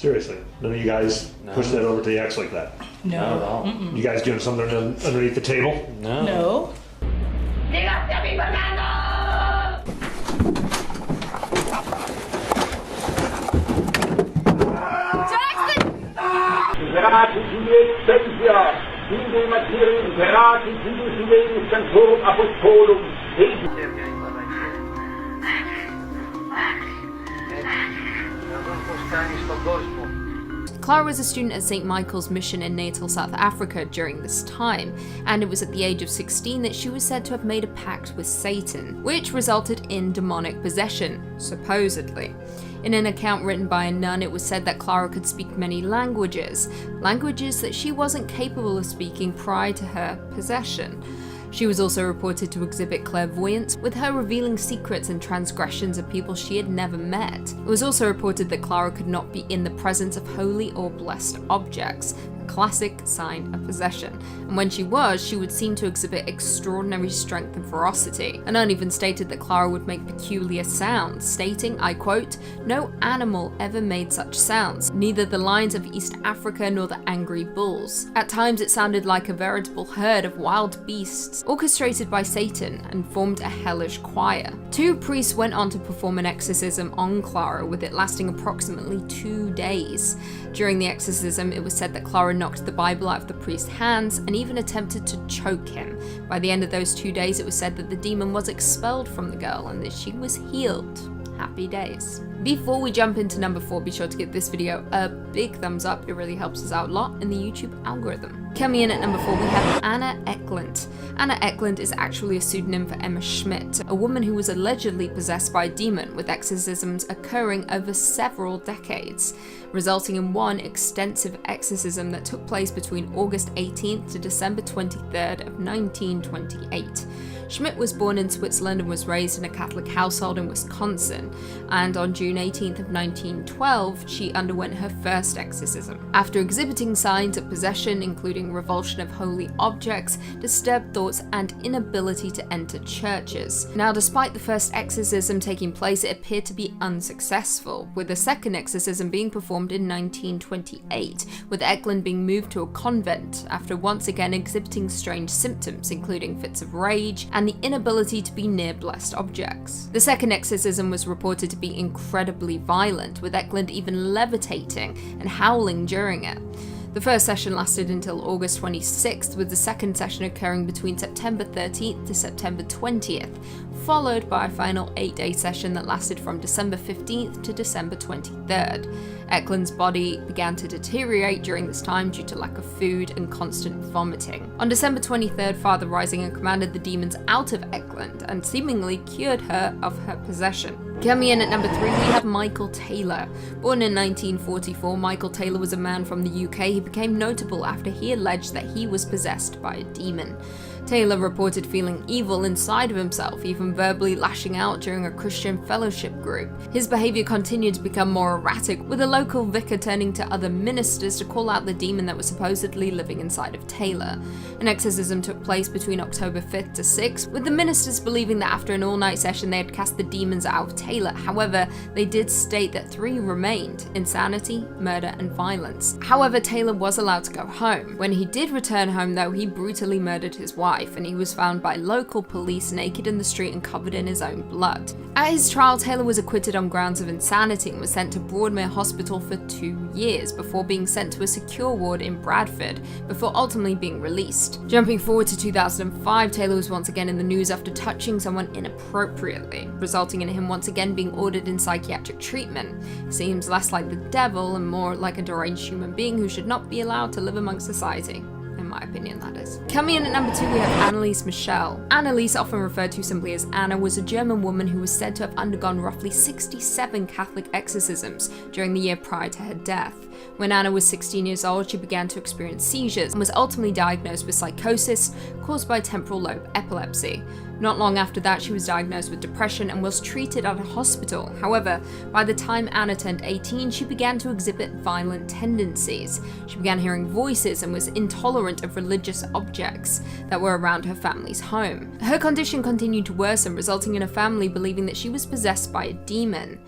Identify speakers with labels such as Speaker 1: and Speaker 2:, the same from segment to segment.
Speaker 1: Seriously, none of you guys push that over to the X like that?
Speaker 2: No.
Speaker 3: Not at all.
Speaker 1: You guys doing something underneath the table?
Speaker 3: No.
Speaker 2: No.
Speaker 4: Clara was a student at St. Michael's Mission in natal South Africa during this time, and it was at the age of 16 that she was said to have made a pact with Satan, which resulted in demonic possession, supposedly. In an account written by a nun, it was said that Clara could speak many languages that she wasn't capable of speaking prior to her possession. She was also reported to exhibit clairvoyance, with her revealing secrets and transgressions of people she had never met. It was also reported that Clara could not be in the presence of holy or blessed objects, a classic sign of possession, and when she was, she would seem to exhibit extraordinary strength and ferocity. A nun even stated that Clara would make peculiar sounds, stating, I quote, "No animal ever made such sounds, neither the lions of East Africa nor the angry bulls. At times it sounded like a veritable herd of wild beasts, orchestrated by Satan, and formed a hellish choir." 2 priests went on to perform an exorcism on Clara, with it lasting approximately 2 days. During the exorcism, it was said that Clara knocked the Bible out of the priest's hands and even attempted to choke him. By the end of those 2 days, it was said that the demon was expelled from the girl and that she was healed. Happy days. Before we jump into number 4, be sure to give this video a big thumbs up. It really helps us out a lot in the YouTube algorithm. Coming in at number 4, we have Anna Eckland. Anna Eckland is actually a pseudonym for Emma Schmidt, a woman who was allegedly possessed by a demon, with exorcisms occurring over several decades, resulting in one extensive exorcism that took place between August 18th to December 23rd of 1928. Schmidt was born in Switzerland and was raised in a Catholic household in Wisconsin, and on June 18th of 1912, she underwent her first exorcism. After exhibiting signs of possession, including revulsion of holy objects, disturbed thoughts, and inability to enter churches. Now, despite the first exorcism taking place, it appeared to be unsuccessful, with the second exorcism being performed in 1928, with Eckland being moved to a convent after once again exhibiting strange symptoms, including fits of rage and the inability to be near blessed objects. The second exorcism was reported to be incredibly violent, with Eckland even levitating and howling during it. The first session lasted until August 26th, with the second session occurring between September 13th to September 20th, followed by a final 8-day session that lasted from December 15th to December 23rd. Eckland's body began to deteriorate during this time due to lack of food and constant vomiting. On December 23rd, Father Risinger commanded the demons out of Eckland and seemingly cured her of her possession. Coming in at number 3, we have Michael Taylor. Born in 1944, Michael Taylor was a man from the UK who became notable after he alleged that he was possessed by a demon. Taylor reported feeling evil inside of himself, even verbally lashing out during a Christian fellowship group. His behavior continued to become more erratic, with a local vicar turning to other ministers to call out the demon that was supposedly living inside of Taylor. An exorcism took place between October 5th to 6th, with the ministers believing that after an all-night session they had cast the demons out of Taylor. However, they did state that 3 remained: insanity, murder, and violence. However, Taylor was allowed to go home. When he did return home, though, he brutally murdered his wife, and he was found by local police naked in the street and covered in his own blood. At his trial, Taylor was acquitted on grounds of insanity and was sent to Broadmoor Hospital for 2 years before being sent to a secure ward in Bradford, before ultimately being released. Jumping forward to 2005, Taylor was once again in the news after touching someone inappropriately, resulting in him once again being ordered in psychiatric treatment. Seems less like the devil and more like a deranged human being who should not be allowed to live amongst society. In my opinion, that is. Coming in at number 2, we have Anneliese Michel. Anneliese, often referred to simply as Anna, was a German woman who was said to have undergone roughly 67 Catholic exorcisms during the year prior to her death. When Anna was 16 years old, she began to experience seizures and was ultimately diagnosed with psychosis caused by temporal lobe epilepsy. Not long after that, she was diagnosed with depression and was treated at a hospital. However, by the time Anna turned 18, she began to exhibit violent tendencies. She began hearing voices and was intolerant of religious objects that were around her family's home. Her condition continued to worsen, resulting in her family believing that she was possessed by a demon.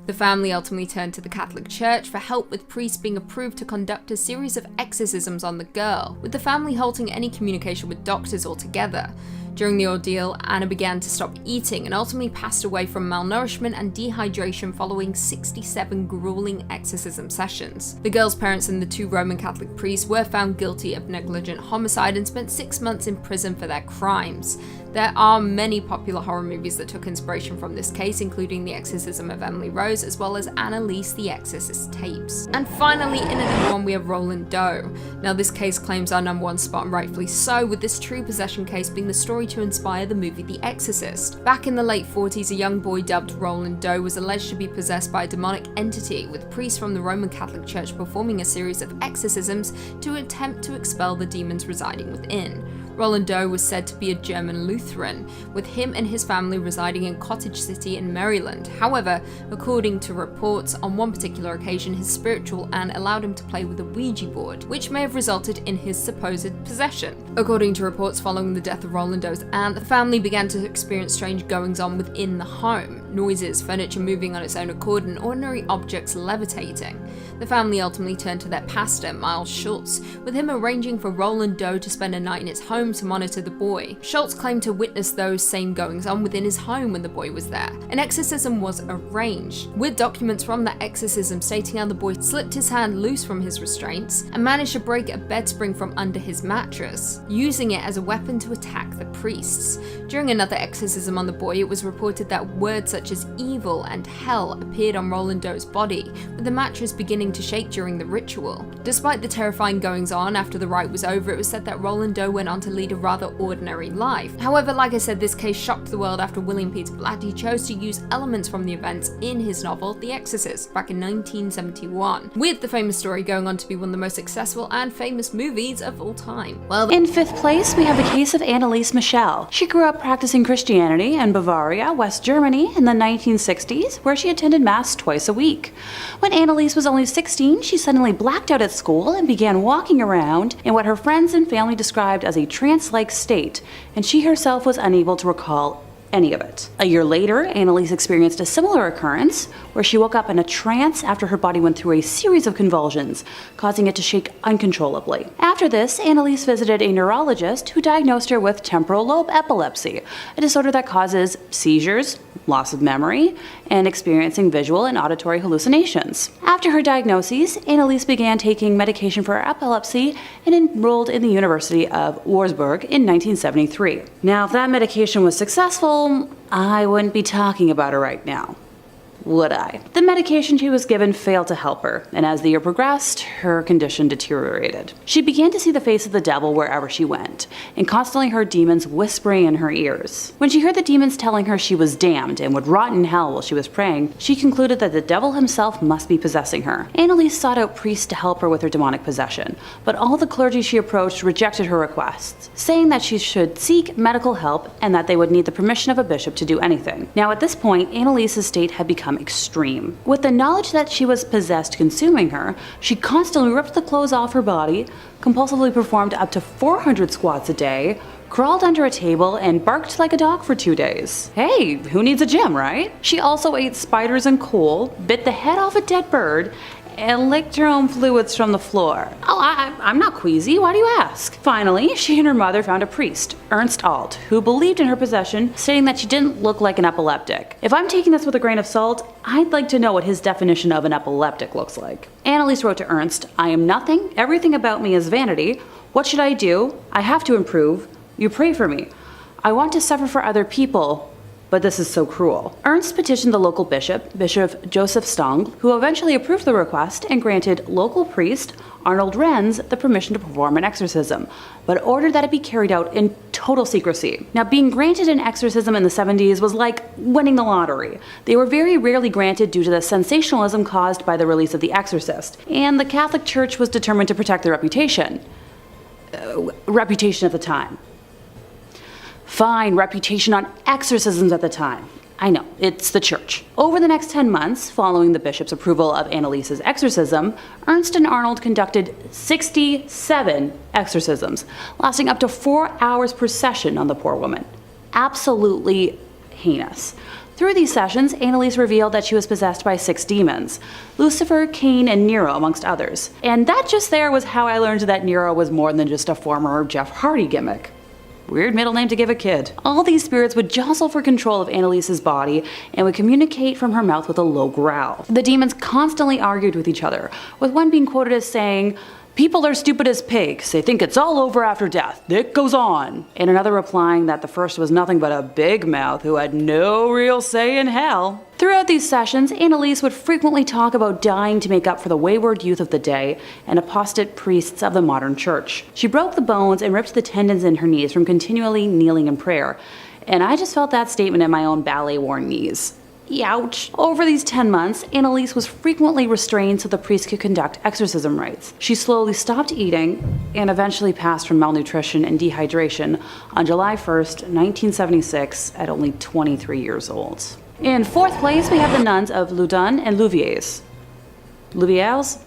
Speaker 4: The family ultimately turned to the Catholic Church for help, with priests being approved to conduct a series of exorcisms on the girl, with the family halting any communication with doctors altogether. During the ordeal, Anna began to stop eating and ultimately passed away from malnourishment and dehydration following 67 grueling exorcism sessions. The girl's parents and the 2 Roman Catholic priests were found guilty of negligent homicide and spent 6 months in prison for their crimes. There are many popular horror movies that took inspiration from this case, including The Exorcism of Emily Rose, as well as Anneliese the Exorcist tapes. And finally, in at number 1 we have Roland Doe. Now this case claims our number 1 spot, and rightfully so, with this true possession case being the story to inspire the movie The Exorcist. Back in the late 40s, a young boy dubbed Roland Doe was alleged to be possessed by a demonic entity, with priests from the Roman Catholic Church performing a series of exorcisms to attempt to expel the demons residing within. Roland Doe was said to be a German Lutheran, with him and his family residing in Cottage City in Maryland. However, according to reports, on one particular occasion his spiritual aunt allowed him to play with a Ouija board, which may have resulted in his supposed possession. According to reports, following the death of Roland Doe's aunt, the family began to experience strange goings-on within the home. Noises, furniture moving on its own accord, and ordinary objects levitating. The family ultimately turned to their pastor, Miles Schultz, with him arranging for Roland Doe to spend a night in his home to monitor the boy. Schultz claimed to witness those same goings-on within his home when the boy was there. An exorcism was arranged, with documents from that exorcism stating how the boy slipped his hand loose from his restraints and managed to break a bed spring from under his mattress, using it as a weapon to attack the priests. During another exorcism on the boy, it was reported that words such as evil and hell appeared on Roland Doe's body, with the mattress beginning to shake during the ritual. Despite the terrifying goings-on after the rite was over, it was said that Roland Doe went on to lead a rather ordinary life. However, like I said, this case shocked the world after William Peter Blatty chose to use elements from the events in his novel The Exorcist back in 1971, with the famous story going on to be one of the most successful and famous movies of all time. Well,
Speaker 2: in 5th place, we have the case of Anneliese Michel. She grew up practicing Christianity in Bavaria, West Germany in the 1960s, where she attended Mass twice a week. When Anneliese was only 16, she suddenly blacked out at school and began walking around in what her friends and family described as a trance-like state, and she herself was unable to recall any of it. A year later, Anneliese experienced a similar occurrence where she woke up in a trance after her body went through a series of convulsions, causing it to shake uncontrollably. After this, Anneliese visited a neurologist who diagnosed her with temporal lobe epilepsy, a disorder that causes seizures, loss of memory, and experiencing visual and auditory hallucinations. After her diagnoses, Anneliese began taking medication for her epilepsy and enrolled in the University of Würzburg in 1973. Now, if that medication was successful, I wouldn't be talking about her right now, would I? The medication she was given failed to help her, and as the year progressed, her condition deteriorated. She began to see the face of the devil wherever she went, and constantly heard demons whispering in her ears. When she heard the demons telling her she was damned and would rot in hell while she was praying, she concluded that the devil himself must be possessing her. Anneliese sought out priests to help her with her demonic possession, but all the clergy she approached rejected her requests, saying that she should seek medical help and that they would need the permission of a bishop to do anything. Now at this point, Anneliese's state had become extreme. With the knowledge that she was possessed consuming her, she constantly ripped the clothes off her body, compulsively performed up to 400 squats a day, crawled under a table, and barked like a dog for 2 days. Hey, who needs a gym, right? She also ate spiders and coal, bit the head off a dead bird, and licked her own fluids from the floor. Oh, I'm not queasy, why do you ask? Finally, she and her mother found a priest, Ernst Alt, who believed in her possession, stating that she didn't look like an epileptic. If I'm taking this with a grain of salt, I'd like to know what his definition of an epileptic looks like. Anneliese wrote to Ernst, "I am nothing, everything about me is vanity. What should I do? I have to improve. You pray for me. I want to suffer for other people, but this is so cruel." Ernst petitioned the local bishop, Bishop Joseph Stangl, who eventually approved the request and granted local priest Arnold Renz the permission to perform an exorcism, but ordered that it be carried out in total secrecy. Now, being granted an exorcism in the 70s was like winning the lottery. They were very rarely granted due to the sensationalism caused by the release of The Exorcist, and the Catholic Church was determined to protect their reputation. Reputation at the time. Fine, reputation on exorcisms at the time. I know, it's the church. Over the next 10 months, following the bishop's approval of Anneliese's exorcism, Ernst and Arnold conducted 67 exorcisms, lasting up to 4 hours per session on the poor woman. Absolutely heinous. Through these sessions, Anneliese revealed that she was possessed by 6 demons: Lucifer, Cain, and Nero, amongst others. And that just there was how I learned that Nero was more than just a former Jeff Hardy gimmick. Weird middle name to give a kid. All these spirits would jostle for control of Anneliese's body and would communicate from her mouth with a low growl. The demons constantly argued with each other, with one being quoted as saying, "People are stupid as pigs. They think it's all over after death. It goes on." And another replying that the first was nothing but a big mouth who had no real say in hell. Throughout these sessions, Anneliese would frequently talk about dying to make up for the wayward youth of the day and apostate priests of the modern church. She broke the bones and ripped the tendons in her knees from continually kneeling in prayer. And I just felt that statement in my own ballet-worn knees. Ouch. Over these 10 months, Anneliese was frequently restrained so the priest could conduct exorcism rites. She slowly stopped eating and eventually passed from malnutrition and dehydration on July 1st, 1976 at only 23 years old. In 4th place, we have the nuns of Loudun and Louviers. Louviers?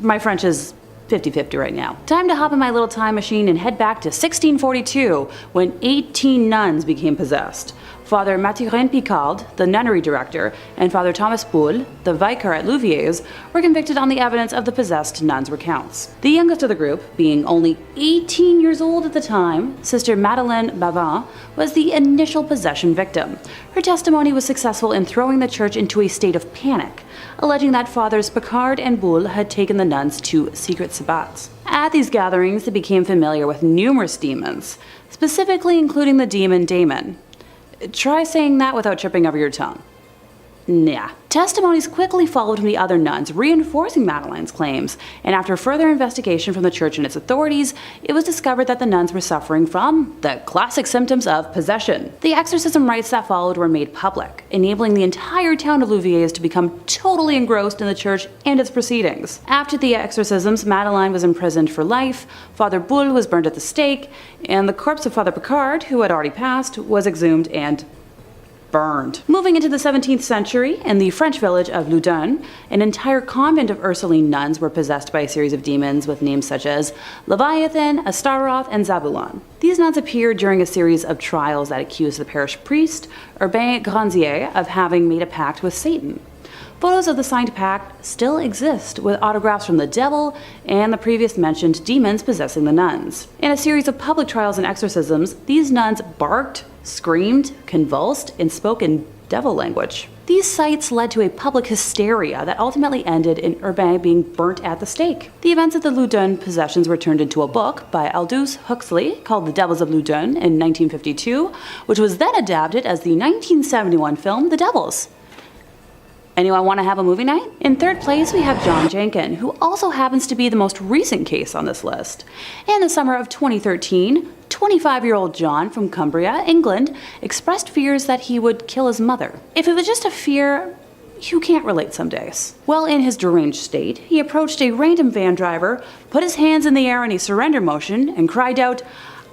Speaker 2: My French is 50-50 right now. Time to hop in my little time machine and head back to 1642 when 18 nuns became possessed. Father Mathurin Picard, the nunnery director, and Father Thomas Boule, the vicar at Louviers, were convicted on the evidence of the possessed nuns' recounts. The youngest of the group, being only 18 years old at the time, Sister Madeleine Bavin, was the initial possession victim. Her testimony was successful in throwing the church into a state of panic, alleging that Fathers Picard and Boule had taken the nuns to secret sabbats. At these gatherings, they became familiar with numerous demons, specifically including the demon Damon. Try saying that without tripping over your tongue. Nah. Testimonies quickly followed from the other nuns, reinforcing Madeleine's claims, and after further investigation from the church and its authorities, it was discovered that the nuns were suffering from the classic symptoms of possession. The exorcism rites that followed were made public, enabling the entire town of Louviers to become totally engrossed in the church and its proceedings. After the exorcisms, Madeleine was imprisoned for life, Father Boule was burned at the stake, and the corpse of Father Picard, who had already passed, was exhumed and burned. Moving into the 17th century, in the French village of Loudun, an entire convent of Ursuline nuns were possessed by a series of demons with names such as Leviathan, Astaroth, and Zabulon. These nuns appeared during a series of trials that accused the parish priest, Urbain Grandier, of having made a pact with Satan. Photos of the signed pact still exist, with autographs from the devil and the previous mentioned demons possessing the nuns. In a series of public trials and exorcisms, these nuns barked, screamed, convulsed, and spoke in devil language. These sights led to a public hysteria that ultimately ended in Urbain being burnt at the stake. The events of the Loudun possessions were turned into a book by Aldous Huxley called The Devils of Loudun in 1952, which was then adapted as the 1971 film The Devils. Anyone want to have a movie night? In 3rd place, we have John Jenkin, who also happens to be the most recent case on this list. In the summer of 2013, 25-year-old John from Cumbria, England, expressed fears that he would kill his mother. If it was just a fear, you can't relate some days. Well, in his deranged state, he approached a random van driver, put his hands in the air in a surrender motion, and cried out,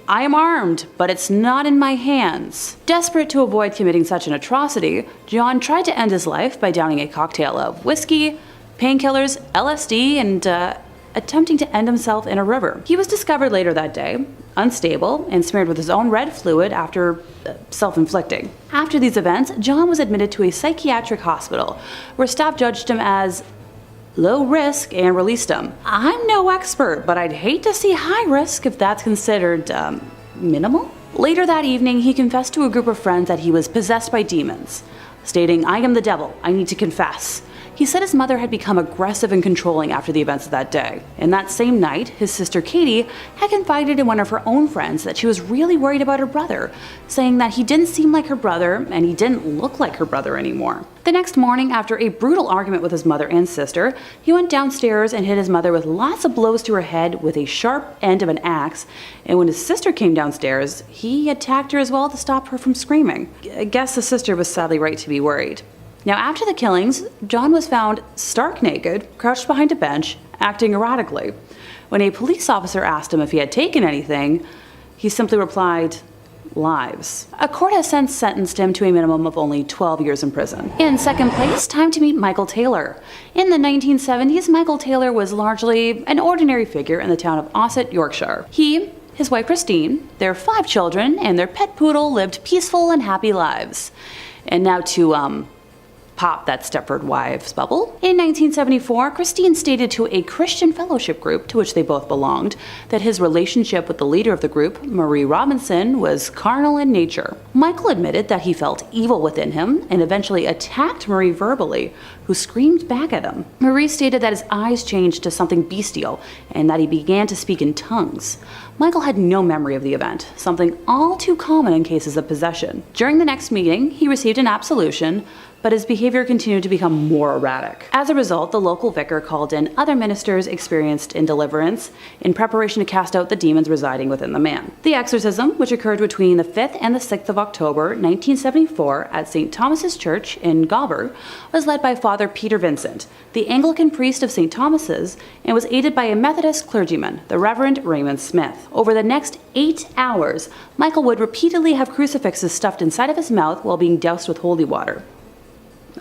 Speaker 2: "I am armed, but it's not in my hands." Desperate to avoid committing such an atrocity, John tried to end his life by downing a cocktail of whiskey, painkillers, LSD, and attempting to end himself in a river. He was discovered later that day, unstable, and smeared with his own red fluid after self-inflicting. After these events, John was admitted to a psychiatric hospital, where staff judged him as low risk and released him. I'm no expert, but I'd hate to see high risk if that's considered, minimal? Later that evening, he confessed to a group of friends that he was possessed by demons, stating, "I am the devil, I need to confess." He said his mother had become aggressive and controlling after the events of that day. And that same night, his sister Katie had confided in one of her own friends that she was really worried about her brother, saying that he didn't seem like her brother and he didn't look like her brother anymore. The next morning, after a brutal argument with his mother and sister, he went downstairs and hit his mother with lots of blows to her head with a sharp end of an axe, and when his sister came downstairs, he attacked her as well to stop her from screaming. I guess the sister was sadly right to be worried. Now, after the killings, John was found stark naked, crouched behind a bench, acting erratically. When a police officer asked him if he had taken anything, he simply replied, "Lives." A court has since sentenced him to a minimum of only 12 years in prison. In 2nd place, time to meet Michael Taylor. In the 1970s, Michael Taylor was largely an ordinary figure in the town of Ossett, Yorkshire. He, his wife Christine, their 5 children, and their pet poodle lived peaceful and happy lives. And now to, pop that Stepford Wives bubble. In 1974, Christine stated to a Christian fellowship group to which they both belonged that his relationship with the leader of the group, Marie Robinson, was carnal in nature. Michael admitted that he felt evil within him and eventually attacked Marie verbally, who screamed back at him. Marie stated that his eyes changed to something bestial and that he began to speak in tongues. Michael had no memory of the event, something all too common in cases of possession. During the next meeting, he received an absolution, but his behavior continued to become more erratic. As a result, the local vicar called in other ministers experienced in deliverance in preparation to cast out the demons residing within the man. The exorcism, which occurred between the 5th and the 6th of October 1974 at St. Thomas's Church in Gobber, was led by Father Peter Vincent, the Anglican priest of St. Thomas's, and was aided by a Methodist clergyman, the Reverend Raymond Smith. Over the next 8 hours, Michael would repeatedly have crucifixes stuffed inside of his mouth while being doused with holy water.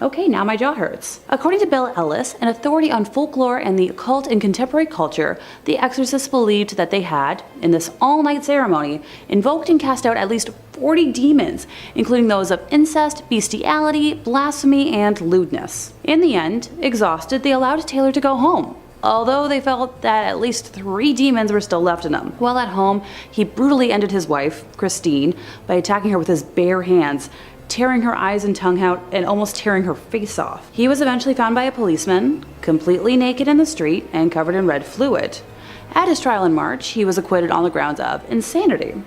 Speaker 2: Okay, now my jaw hurts. According to Bill Ellis, an authority on folklore and the occult in contemporary culture, the exorcists believed that they had, in this all-night ceremony, invoked and cast out at least 40 demons, including those of incest, bestiality, blasphemy, and lewdness. In the end, exhausted, they allowed Taylor to go home, although they felt that at least 3 demons were still left in him. While at home, he brutally ended his wife, Christine, by attacking her with his bare hands, tearing her eyes and tongue out, and almost tearing her face off. He was eventually found by a policeman, completely naked in the street and covered in red fluid. At his trial in March, he was acquitted on the grounds of insanity.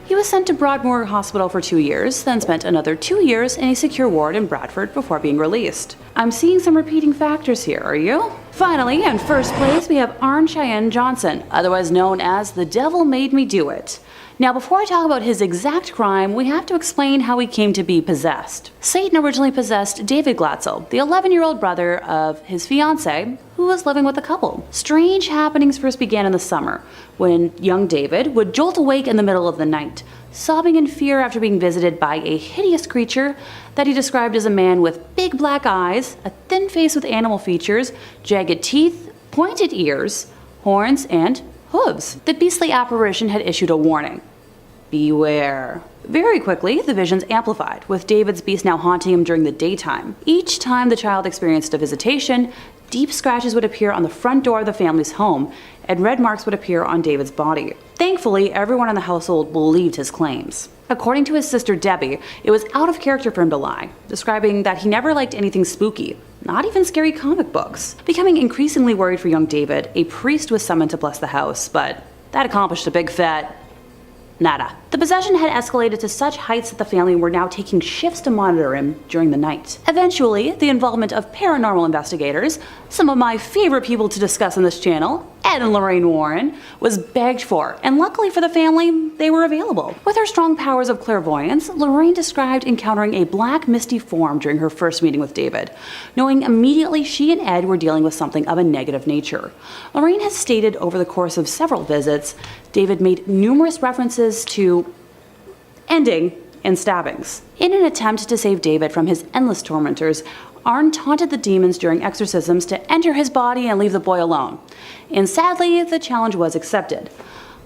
Speaker 2: He was sent to Broadmoor Hospital for 2 years, then spent another 2 years in a secure ward in Bradford before being released. I'm seeing some repeating factors here, are you? Finally, in first place, we have Arne Johnson, otherwise known as the Devil Made Me Do It. Now, before I talk about his exact crime, we have to explain how he came to be possessed. Satan originally possessed David Glatzel, the 11-year-old brother of his fiancée, who was living with the couple. Strange happenings first began in the summer, when young David would jolt awake in the middle of the night, sobbing in fear after being visited by a hideous creature that he described as a man with big black eyes, a thin face with animal features, jagged teeth, pointed ears, horns, and hooves. The beastly apparition had issued a warning. Beware. Very quickly, the visions amplified, with David's beast now haunting him during the daytime. Each time the child experienced a visitation, deep scratches would appear on the front door of the family's home, and red marks would appear on David's body. Thankfully, everyone in the household believed his claims. According to his sister Debbie, it was out of character for him to lie, describing that he never liked anything spooky, not even scary comic books. Becoming increasingly worried for young David, a priest was summoned to bless the house, but that accomplished a big fat nada. The possession had escalated to such heights that the family were now taking shifts to monitor him during the night. Eventually, the involvement of paranormal investigators, some of my favorite people to discuss on this channel, Ed and Lorraine Warren, was begged for, and luckily for the family, they were available. With her strong powers of clairvoyance, Lorraine described encountering a black misty form during her first meeting with David, knowing immediately she and Ed were dealing with something of a negative nature. Lorraine has stated over the course of several visits, David made numerous references to ending in stabbings. In an attempt to save David from his endless tormentors, Arne taunted the demons during exorcisms to enter his body and leave the boy alone. And sadly, the challenge was accepted.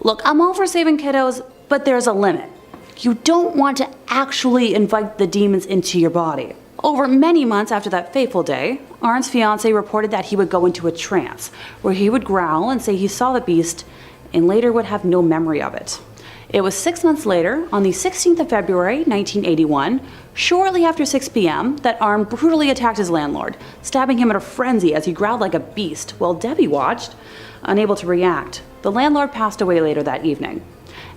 Speaker 2: Look, I'm all for saving kiddos, but there's a limit. You don't want to actually invite the demons into your body. Over many months after that fateful day, Arne's fiancée reported that he would go into a trance, where he would growl and say he saw the beast, and later would have no memory of it. It was 6 months later, on the 16th of February, 1981, shortly after 6 p.m., that Arne brutally attacked his landlord, stabbing him in a frenzy as he growled like a beast, while Debbie watched, unable to react. The landlord passed away later that evening.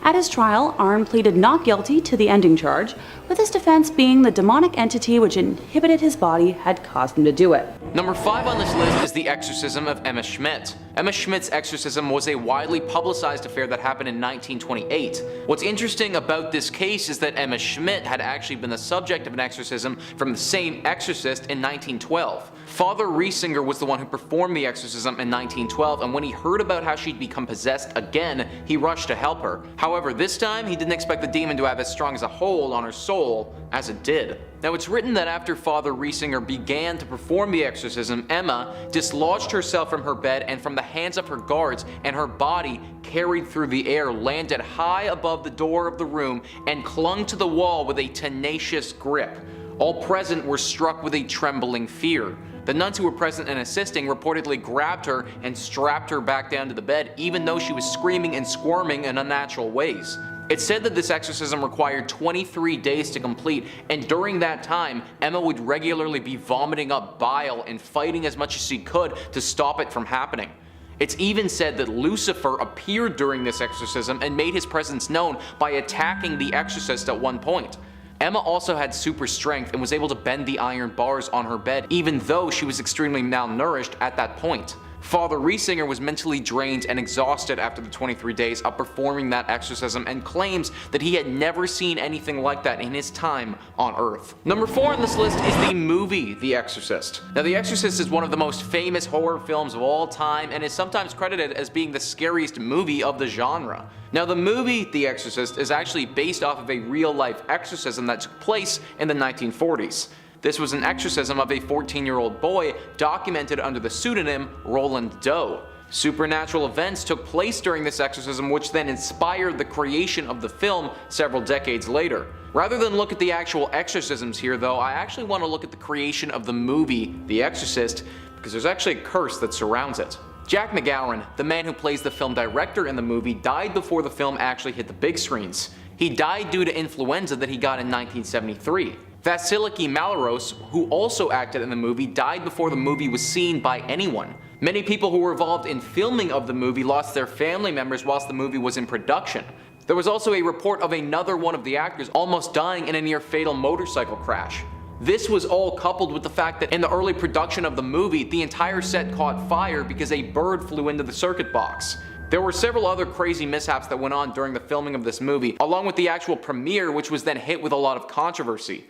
Speaker 2: At his trial, Arne pleaded not guilty to the ending charge, with his defense being the demonic entity which inhibited his body had caused him to do it.
Speaker 3: Number 5 on this list is the exorcism of Emma Schmidt. Emma Schmidt's exorcism was a widely publicized affair that happened in 1928. What's interesting about this case is that Emma Schmidt had actually been the subject of an exorcism from the same exorcist in 1912. Father Riesinger was the one who performed the exorcism in 1912, and when he heard about how she'd become possessed again, he rushed to help her. However, this time he didn't expect the demon to have as strong as a hold on her soul as it did. Now, it's written that after Father Riesinger began to perform the exorcism, Emma dislodged herself from her bed and from the hands of her guards, and her body, carried through the air, landed high above the door of the room and clung to the wall with a tenacious grip. All present were struck with a trembling fear. The nuns who were present and assisting reportedly grabbed her and strapped her back down to the bed, even though she was screaming and squirming in unnatural ways. It's said that this exorcism required 23 days to complete, and during that time, Emma would regularly be vomiting up bile and fighting as much as she could to stop it from happening. It's even said that Lucifer appeared during this exorcism and made his presence known by attacking the exorcist at one point. Emma also had super strength and was able to bend the iron bars on her bed, even though she was extremely malnourished at that point. Father Riesinger was mentally drained and exhausted after the 23 days of performing that exorcism and claims that he had never seen anything like that in his time on Earth. Number 4 on this list is the movie The Exorcist. Now, The Exorcist is one of the most famous horror films of all time and is sometimes credited as being the scariest movie of the genre. Now, the movie The Exorcist is actually based off of a real-life exorcism that took place in the 1940s. This was an exorcism of a 14-year-old boy documented under the pseudonym Roland Doe. Supernatural events took place during this exorcism, which then inspired the creation of the film several decades later. Rather than look at the actual exorcisms here though, I actually want to look at the creation of the movie The Exorcist, because there's actually a curse that surrounds it. Jack McGowan, the man who plays the film director in the movie, died before the film actually hit the big screens. He died due to influenza that he got in 1973. Vasiliki Malaros, who also acted in the movie, died before the movie was seen by anyone. Many people who were involved in filming of the movie lost their family members whilst the movie was in production. There was also a report of another one of the actors almost dying in a near-fatal motorcycle crash. This was all coupled with the fact that in the early production of the movie, the entire set caught fire because a bird flew into the circuit box. There were several other crazy mishaps that went on during the filming of this movie, along with the actual premiere, which was then hit with a lot of controversy.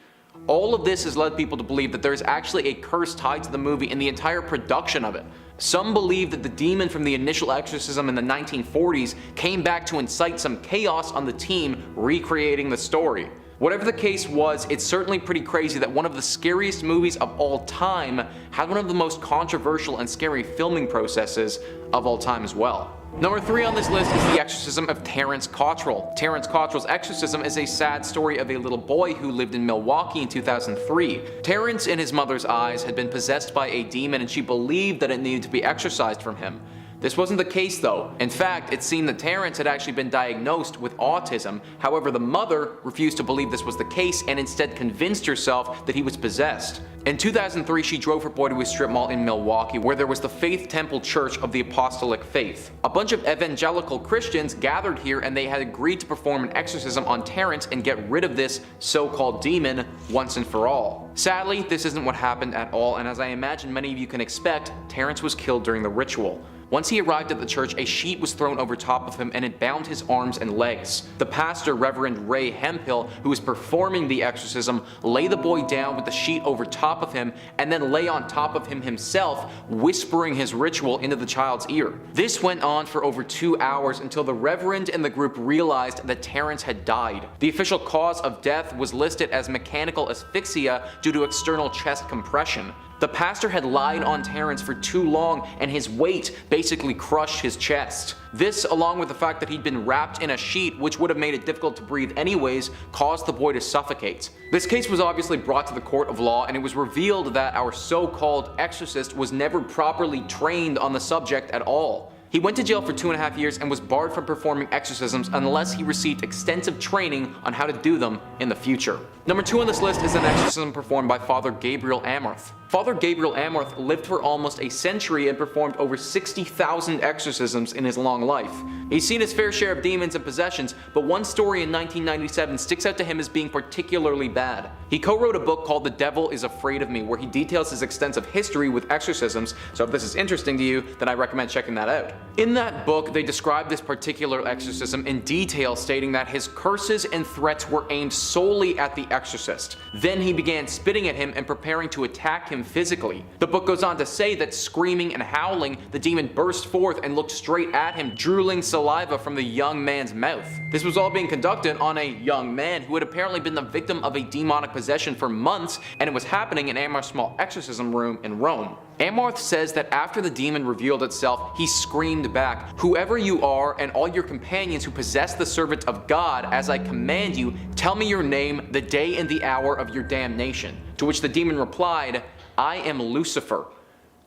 Speaker 3: All of this has led people to believe that there is actually a curse tied to the movie and the entire production of it. Some believe that the demon from the initial exorcism in the 1940s came back to incite some chaos on the team recreating the story. Whatever the case was, it's certainly pretty crazy that one of the scariest movies of all time had one of the most controversial and scary filming processes of all time as well. Number 3 on this list is the exorcism of Terrence Cottrell. Terrence Cottrell's exorcism is a sad story of a little boy who lived in Milwaukee in 2003. Terrence, in his mother's eyes, had been possessed by a demon and she believed that it needed to be exorcised from him. This wasn't the case though. In fact, it seemed that Terrence had actually been diagnosed with autism. However, the mother refused to believe this was the case and instead convinced herself that he was possessed. In 2003, she drove her boy to a strip mall in Milwaukee where there was the Faith Temple Church of the Apostolic Faith. A bunch of evangelical Christians gathered here and they had agreed to perform an exorcism on Terrence and get rid of this so-called demon once and for all. Sadly, this isn't what happened at all, and as I imagine many of you can expect, Terrence was killed during the ritual. Once he arrived at the church, a sheet was thrown over top of him and it bound his arms and legs. The pastor, Reverend Ray Hemphill, who was performing the exorcism, lay the boy down with the sheet over top of him and then lay on top of him himself, whispering his ritual into the child's ear. This went on for over 2 hours until the Reverend and the group realized that Terrence had died. The official cause of death was listed as mechanical asphyxia due to external chest compression. The pastor had lied on Terrence for too long and his weight basically crushed his chest. This, along with the fact that he'd been wrapped in a sheet, which would have made it difficult to breathe anyways, caused the boy to suffocate. This case was obviously brought to the court of law and it was revealed that our so-called exorcist was never properly trained on the subject at all. He went to jail for 2.5 years and was barred from performing exorcisms unless he received extensive training on how to do them in the future. Number 2 on this list is an exorcism performed by Father Gabriel Amorth. Father Gabriel Amorth lived for almost a century and performed over 60,000 exorcisms in his long life. He's seen his fair share of demons and possessions, but one story in 1997 sticks out to him as being particularly bad. He co-wrote a book called The Devil is Afraid of Me, where he details his extensive history with exorcisms, so if this is interesting to you, then I recommend checking that out. In that book, they describe this particular exorcism in detail, stating that his curses and threats were aimed solely at the exorcist. Then he began spitting at him and preparing to attack him physically. The book goes on to say that screaming and howling, the demon burst forth and looked straight at him, drooling saliva from the young man's mouth. This was all being conducted on a young man who had apparently been the victim of a demonic possession for months, and it was happening in Amorth's small exorcism room in Rome. Amorth says that after the demon revealed itself, he screamed back, "Whoever you are and all your companions who possess the servant of God, as I command you, tell me your name, the day and the hour of your damnation." To which the demon replied, "I am Lucifer."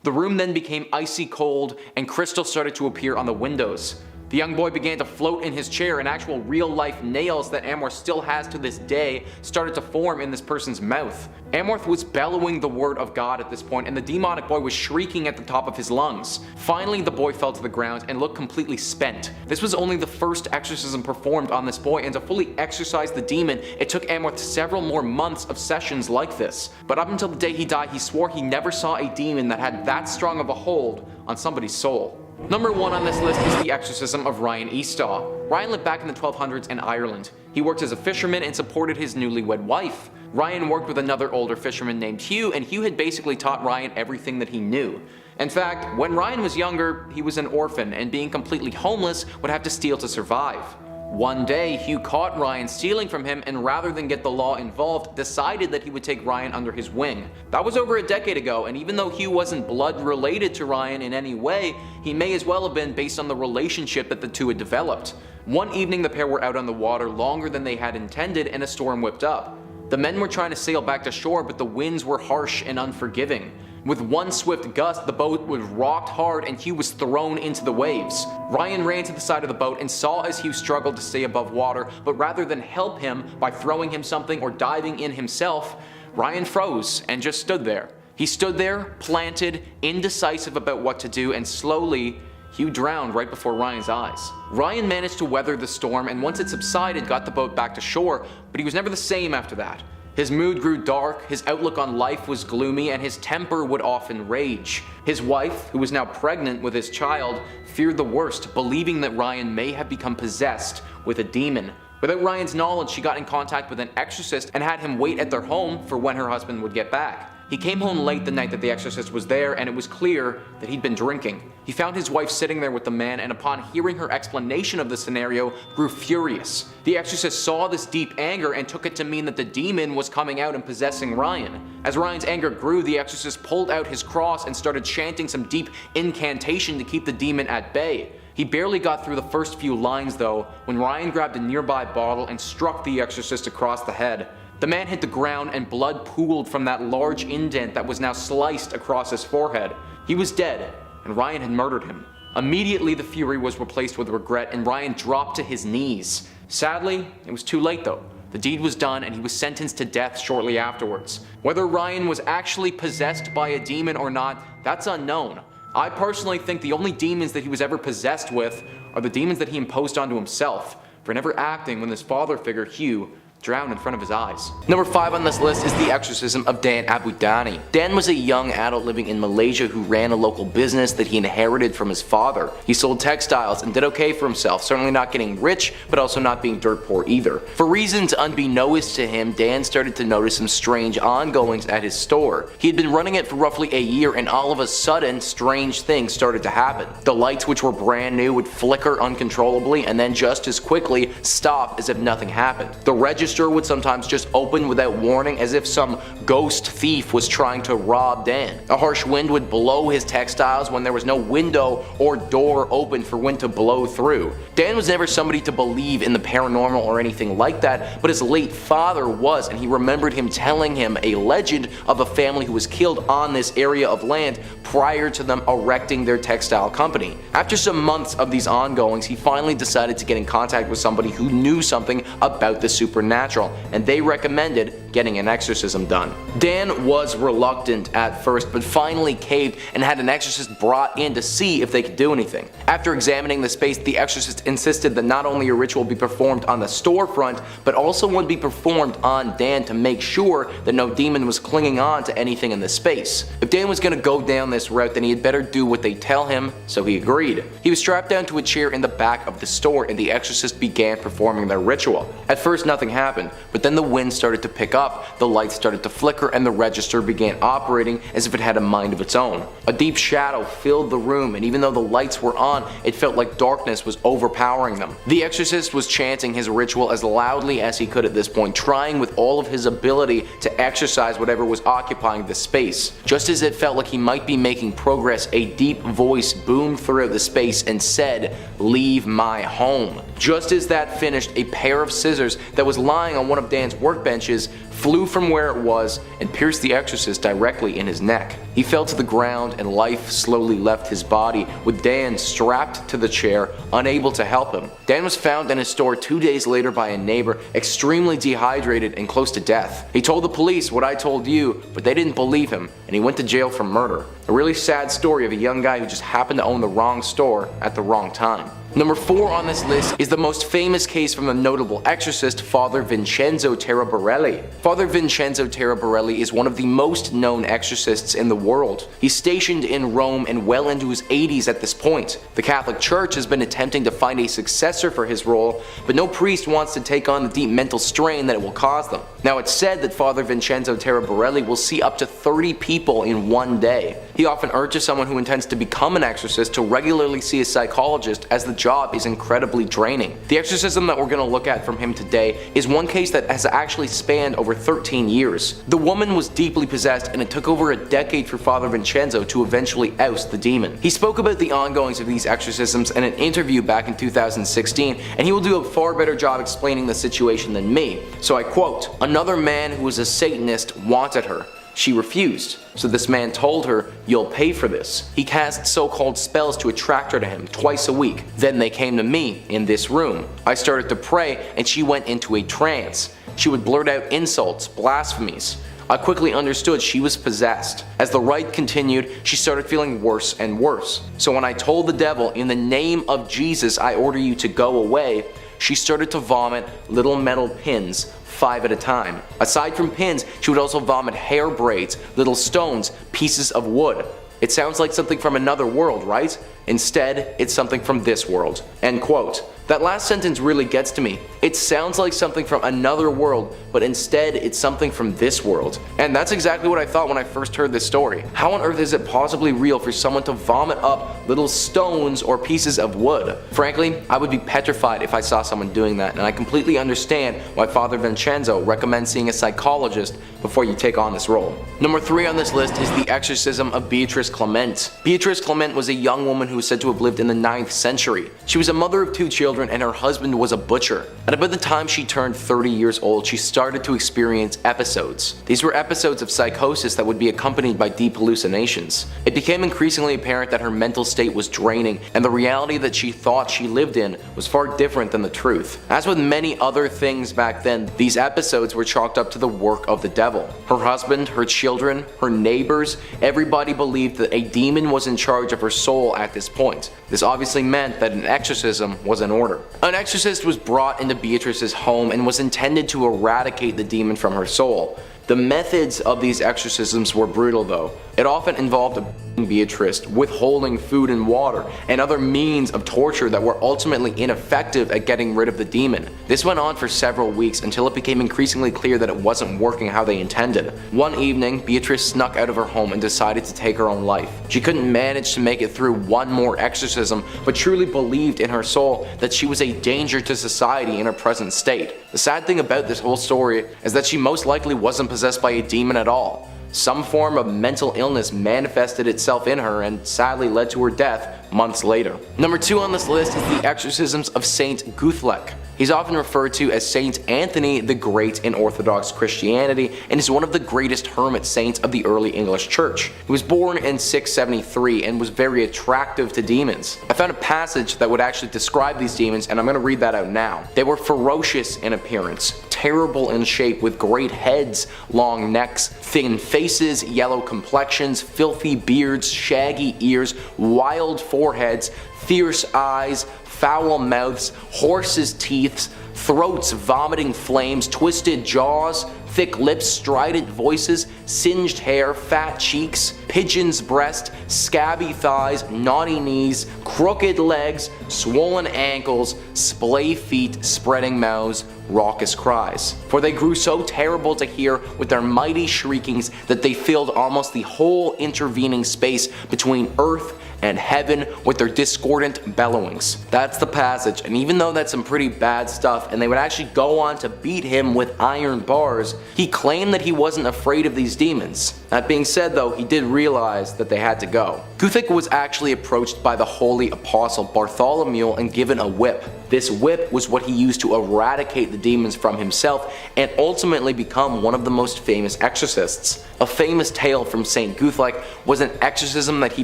Speaker 3: The room then became icy cold and crystals started to appear on the windows. The young boy began to float in his chair, and actual real-life nails that Amorth still has to this day started to form in this person's mouth. Amorth was bellowing the word of God at this point, and the demonic boy was shrieking at the top of his lungs. Finally, the boy fell to the ground and looked completely spent. This was only the first exorcism performed on this boy, and to fully exorcise the demon, it took Amorth several more months of sessions like this. But up until the day he died, he swore he never saw a demon that had that strong of a hold on somebody's soul. Number 1 on this list is the exorcism of Ryan Eastaugh. Ryan lived back in the 1200s in Ireland. He worked as a fisherman and supported his newlywed wife. Ryan worked with another older fisherman named Hugh, and Hugh had basically taught Ryan everything that he knew. In fact, when Ryan was younger, he was an orphan, and being completely homeless would have to steal to survive. One day, Hugh caught Ryan stealing from him, and rather than get the law involved, decided that he would take Ryan under his wing. That was over a decade ago, and even though Hugh wasn't blood related to Ryan in any way, he may as well have been based on the relationship that the two had developed. One evening, the pair were out on the water longer than they had intended, and a storm whipped up. The men were trying to sail back to shore, but the winds were harsh and unforgiving. With one swift gust, the boat was rocked hard and Hugh was thrown into the waves. Ryan ran to the side of the boat and saw as Hugh struggled to stay above water, but rather than help him by throwing him something or diving in himself, Ryan froze and just stood there. He stood there, planted, indecisive about what to do, and slowly, Hugh drowned right before Ryan's eyes. Ryan managed to weather the storm, and once it subsided, got the boat back to shore, but he was never the same after that. His mood grew dark, his outlook on life was gloomy, and his temper would often rage. His wife, who was now pregnant with his child, feared the worst, believing that Ryan may have become possessed with a demon. Without Ryan's knowledge, she got in contact with an exorcist and had him wait at their home for when her husband would get back. He came home late the night that the exorcist was there, and it was clear that he'd been drinking. He found his wife sitting there with the man, and upon hearing her explanation of the scenario, grew furious. The exorcist saw this deep anger and took it to mean that the demon was coming out and possessing Ryan. As Ryan's anger grew, the exorcist pulled out his cross and started chanting some deep incantation to keep the demon at bay. He barely got through the first few lines though, when Ryan grabbed a nearby bottle and struck the exorcist across the head. The man hit the ground and blood pooled from that large indent that was now sliced across his forehead. He was dead, and Ryan had murdered him. Immediately the fury was replaced with regret, and Ryan dropped to his knees. Sadly, it was too late though. The deed was done and he was sentenced to death shortly afterwards. Whether Ryan was actually possessed by a demon or not, that's unknown. I personally think the only demons that he was ever possessed with are the demons that he imposed onto himself for never acting when his father figure, Hugh, drowned in front of his eyes. Number 5 on this list is the Exorcism of Dan Abudani. Dan was a young adult living in Malaysia who ran a local business that he inherited from his father. He sold textiles and did okay for himself, certainly not getting rich, but also not being dirt poor either. For reasons unbeknownst to him, Dan started to notice some strange ongoings at his store. He had been running it for roughly a year, and all of a sudden, strange things started to happen. The lights, which were brand new, would flicker uncontrollably and then just as quickly stop as if nothing happened. The register would sometimes just open without warning, as if some ghost thief was trying to rob Dan. A harsh wind would blow his textiles when there was no window or door open for wind to blow through. Dan was never somebody to believe in the paranormal or anything like that, but his late father was, and he remembered him telling him a legend of a family who was killed on this area of land prior to them erecting their textile company. After some months of these ongoings, he finally decided to get in contact with somebody who knew something about the supernatural, and they recommended getting an exorcism done. Dan was reluctant at first, but finally caved and had an exorcist brought in to see if they could do anything. After examining the space, the exorcist insisted that not only a ritual be performed on the storefront, but also one be performed on Dan to make sure that no demon was clinging on to anything in the space. If Dan was going to go down this route, then he had better do what they tell him, so he agreed. He was strapped down to a chair in the back of the store, and the exorcist began performing their ritual. At first nothing happened, but then the wind started to pick up, enough, the lights started to flicker and the register began operating as if it had a mind of its own. A deep shadow filled the room, and even though the lights were on, it felt like darkness was overpowering them. The exorcist was chanting his ritual as loudly as he could at this point, trying with all of his ability to exorcise whatever was occupying the space. Just as it felt like he might be making progress, a deep voice boomed throughout the space and said, "Leave my home." Just as that finished, a pair of scissors that was lying on one of Dan's workbenches flew from where it was and pierced the exorcist directly in his neck. He fell to the ground and life slowly left his body, with Dan strapped to the chair, unable to help him. Dan was found in his store 2 days later by a neighbor, extremely dehydrated and close to death. He told the police what I told you, but they didn't believe him, and he went to jail for murder. A really sad story of a young guy who just happened to own the wrong store at the wrong time. Number 4 on this list is the most famous case from the notable exorcist, Father Vincenzo Taraborelli. Father Vincenzo Taraborelli is one of the most known exorcists in the world. He's stationed in Rome and well into his 80s at this point. The Catholic Church has been attempting to find a successor for his role, but no priest wants to take on the deep mental strain that it will cause them. Now, it's said that Father Vincenzo Taraborelli will see up to 30 people in one day. He often urges someone who intends to become an exorcist to regularly see a psychologist, as the job is incredibly draining. The exorcism that we're going to look at from him today is one case that has actually spanned over 13 years. The woman was deeply possessed, and it took over a decade for Father Vincenzo to eventually oust the demon. He spoke about the ongoings of these exorcisms in an interview back in 2016, and he will do a far better job explaining the situation than me. So I quote, "Another man who was a Satanist wanted her. She refused, so this man told her, 'You'll pay for this.' He cast so-called spells to attract her to him twice a week. Then they came to me in this room. I started to pray and she went into a trance. She would blurt out insults, blasphemies. I quickly understood she was possessed. As the rite continued, she started feeling worse and worse. So when I told the devil, 'In the name of Jesus, I order you to go away,' she started to vomit little metal pins, 5 at a time. Aside from pins, she would also vomit hair braids, little stones, pieces of wood. It sounds like something from another world, right? Instead, it's something from this world." End quote. That last sentence really gets to me. It sounds like something from another world, but instead it's something from this world. And that's exactly what I thought when I first heard this story. How on earth is it possibly real for someone to vomit up little stones or pieces of wood? Frankly, I would be petrified if I saw someone doing that, and I completely understand why Father Vincenzo recommends seeing a psychologist before you take on this role. Number 3 on this list is the exorcism of Beatrice Clement. Beatrice Clement was a young woman who was said to have lived in the 9th century. She was a mother of 2 children, and her husband was a butcher. At about the time she turned 30 years old, she started to experience episodes. These were episodes of psychosis that would be accompanied by deep hallucinations. It became increasingly apparent that her mental state was draining, and the reality that she thought she lived in was far different than the truth. As with many other things back then, these episodes were chalked up to the work of the devil. Her husband, her children, her neighbors, everybody believed that a demon was in charge of her soul at this point. This obviously meant that an exorcism was in order. An exorcist was brought into Beatrice's home and was intended to eradicate the demon from her soul. The methods of these exorcisms were brutal though. It often involved Beatrice, withholding food and water, and other means of torture that were ultimately ineffective at getting rid of the demon. This went on for several weeks until it became increasingly clear that it wasn't working how they intended. One evening, Beatrice snuck out of her home and decided to take her own life. She couldn't manage to make it through one more exorcism, but truly believed in her soul that she was a danger to society in her present state. The sad thing about this whole story is that she most likely wasn't possessed by a demon at all. Some form of mental illness manifested itself in her and sadly led to her death months later. Number 2 on this list is the exorcisms of Saint Guthlac. He's often referred to as Saint Anthony the Great in Orthodox Christianity and is one of the greatest hermit saints of the early English Church. He was born in 673 and was very attractive to demons. I found a passage that would actually describe these demons, and I'm going to read that out now. They were ferocious in appearance, terrible in shape with great heads, long necks, thin faces, yellow complexions, filthy beards, shaggy ears, wild foreheads, fierce eyes, foul mouths, horses' teeth, throats vomiting flames, twisted jaws, thick lips, strident voices, singed hair, fat cheeks, pigeon's breast, scabby thighs, knotty knees, crooked legs, swollen ankles, splay feet, spreading mouths, raucous cries. For they grew so terrible to hear with their mighty shriekings that they filled almost the whole intervening space between earth and heaven with their discordant bellowings. That's the passage, and even though that's some pretty bad stuff and they would actually go on to beat him with iron bars, he claimed that he wasn't afraid of these demons. That being said though, he did realize that they had to go. Guthlac was actually approached by the holy apostle Bartholomew and given a whip. This whip was what he used to eradicate the demons from himself and ultimately become one of the most famous exorcists. A famous tale from St. Guthlac was an exorcism that he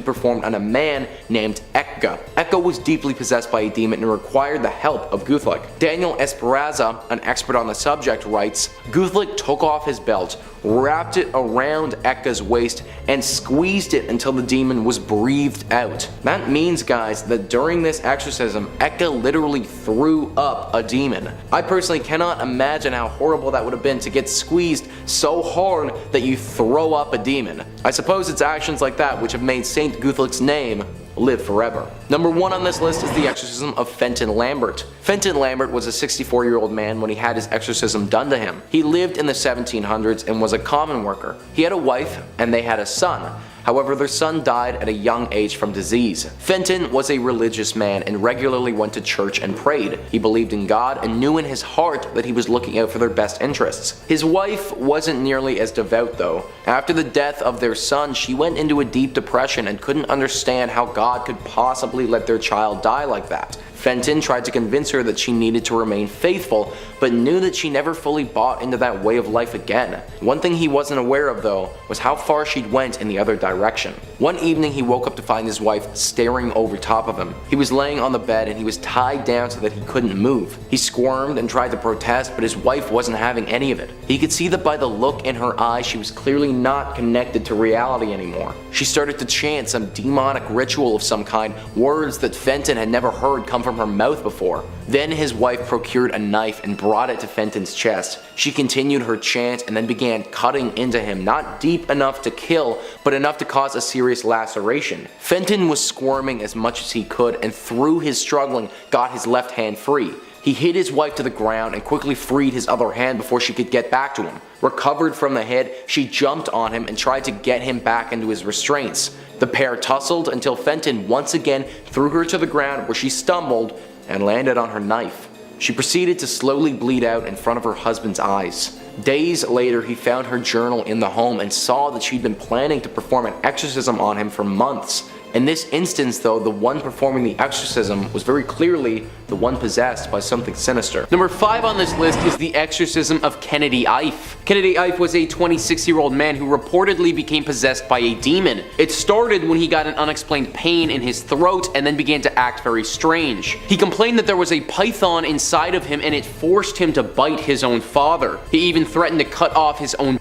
Speaker 3: performed on a man named Eastaugh. Eastaugh was deeply possessed by a demon and required the help of Guthlac. Daniel Esperanza, an expert on the subject, writes, Guthlac took off his belt, wrapped it around Eastaugh's waist, and squeezed it until the demon was breathed out. That means, guys, that during this exorcism, Eastaugh literally threw up a demon. I personally cannot imagine how horrible that would have been to get squeezed so hard that you throw up a demon. I suppose it's actions like that which have made Saint Guthlac's name live forever. Number 1 on this list is the exorcism of Fenton Lambert. Fenton Lambert was a 64-year-old man when he had his exorcism done to him. He lived in the 1700s and was a common worker. He had a wife and they had a son. However, their son died at a young age from disease. Fenton was a religious man and regularly went to church and prayed. He believed in God and knew in his heart that he was looking out for their best interests. His wife wasn't nearly as devout though. After the death of their son, she went into a deep depression and couldn't understand how God could possibly let their child die like that. Fenton tried to convince her that she needed to remain faithful, but knew that she never fully bought into that way of life again. One thing he wasn't aware of though was how far she'd went in the other direction. One evening he woke up to find his wife staring over top of him. He was laying on the bed and he was tied down so that he couldn't move. He squirmed and tried to protest, but his wife wasn't having any of it. He could see that by the look in her eyes she was clearly not connected to reality anymore. She started to chant some demonic ritual of some kind, words that Fenton had never heard come from her mouth before. Then his wife procured a knife and brought it to Fenton's chest. She continued her chant and then began cutting into him, not deep enough to kill, but enough to cause a serious laceration. Fenton was squirming as much as he could and through his struggling got his left hand free. He hit his wife to the ground and quickly freed his other hand before she could get back to him. Recovered from the hit, she jumped on him and tried to get him back into his restraints. The pair tussled until Fenton once again threw her to the ground where she stumbled and landed on her knife. She proceeded to slowly bleed out in front of her husband's eyes. Days later, he found her journal in the home and saw that she'd been planning to perform an exorcism on him for months. In this instance though, the one performing the exorcism was very clearly the one possessed by something sinister. Number 5 on this list is the Exorcism of Kennedy Ife. Kennedy Ife was a 26-year-old man who reportedly became possessed by a demon. It started when he got an unexplained pain in his throat and then began to act very strange. He complained that there was a python inside of him and it forced him to bite his own father. He even threatened to cut off his own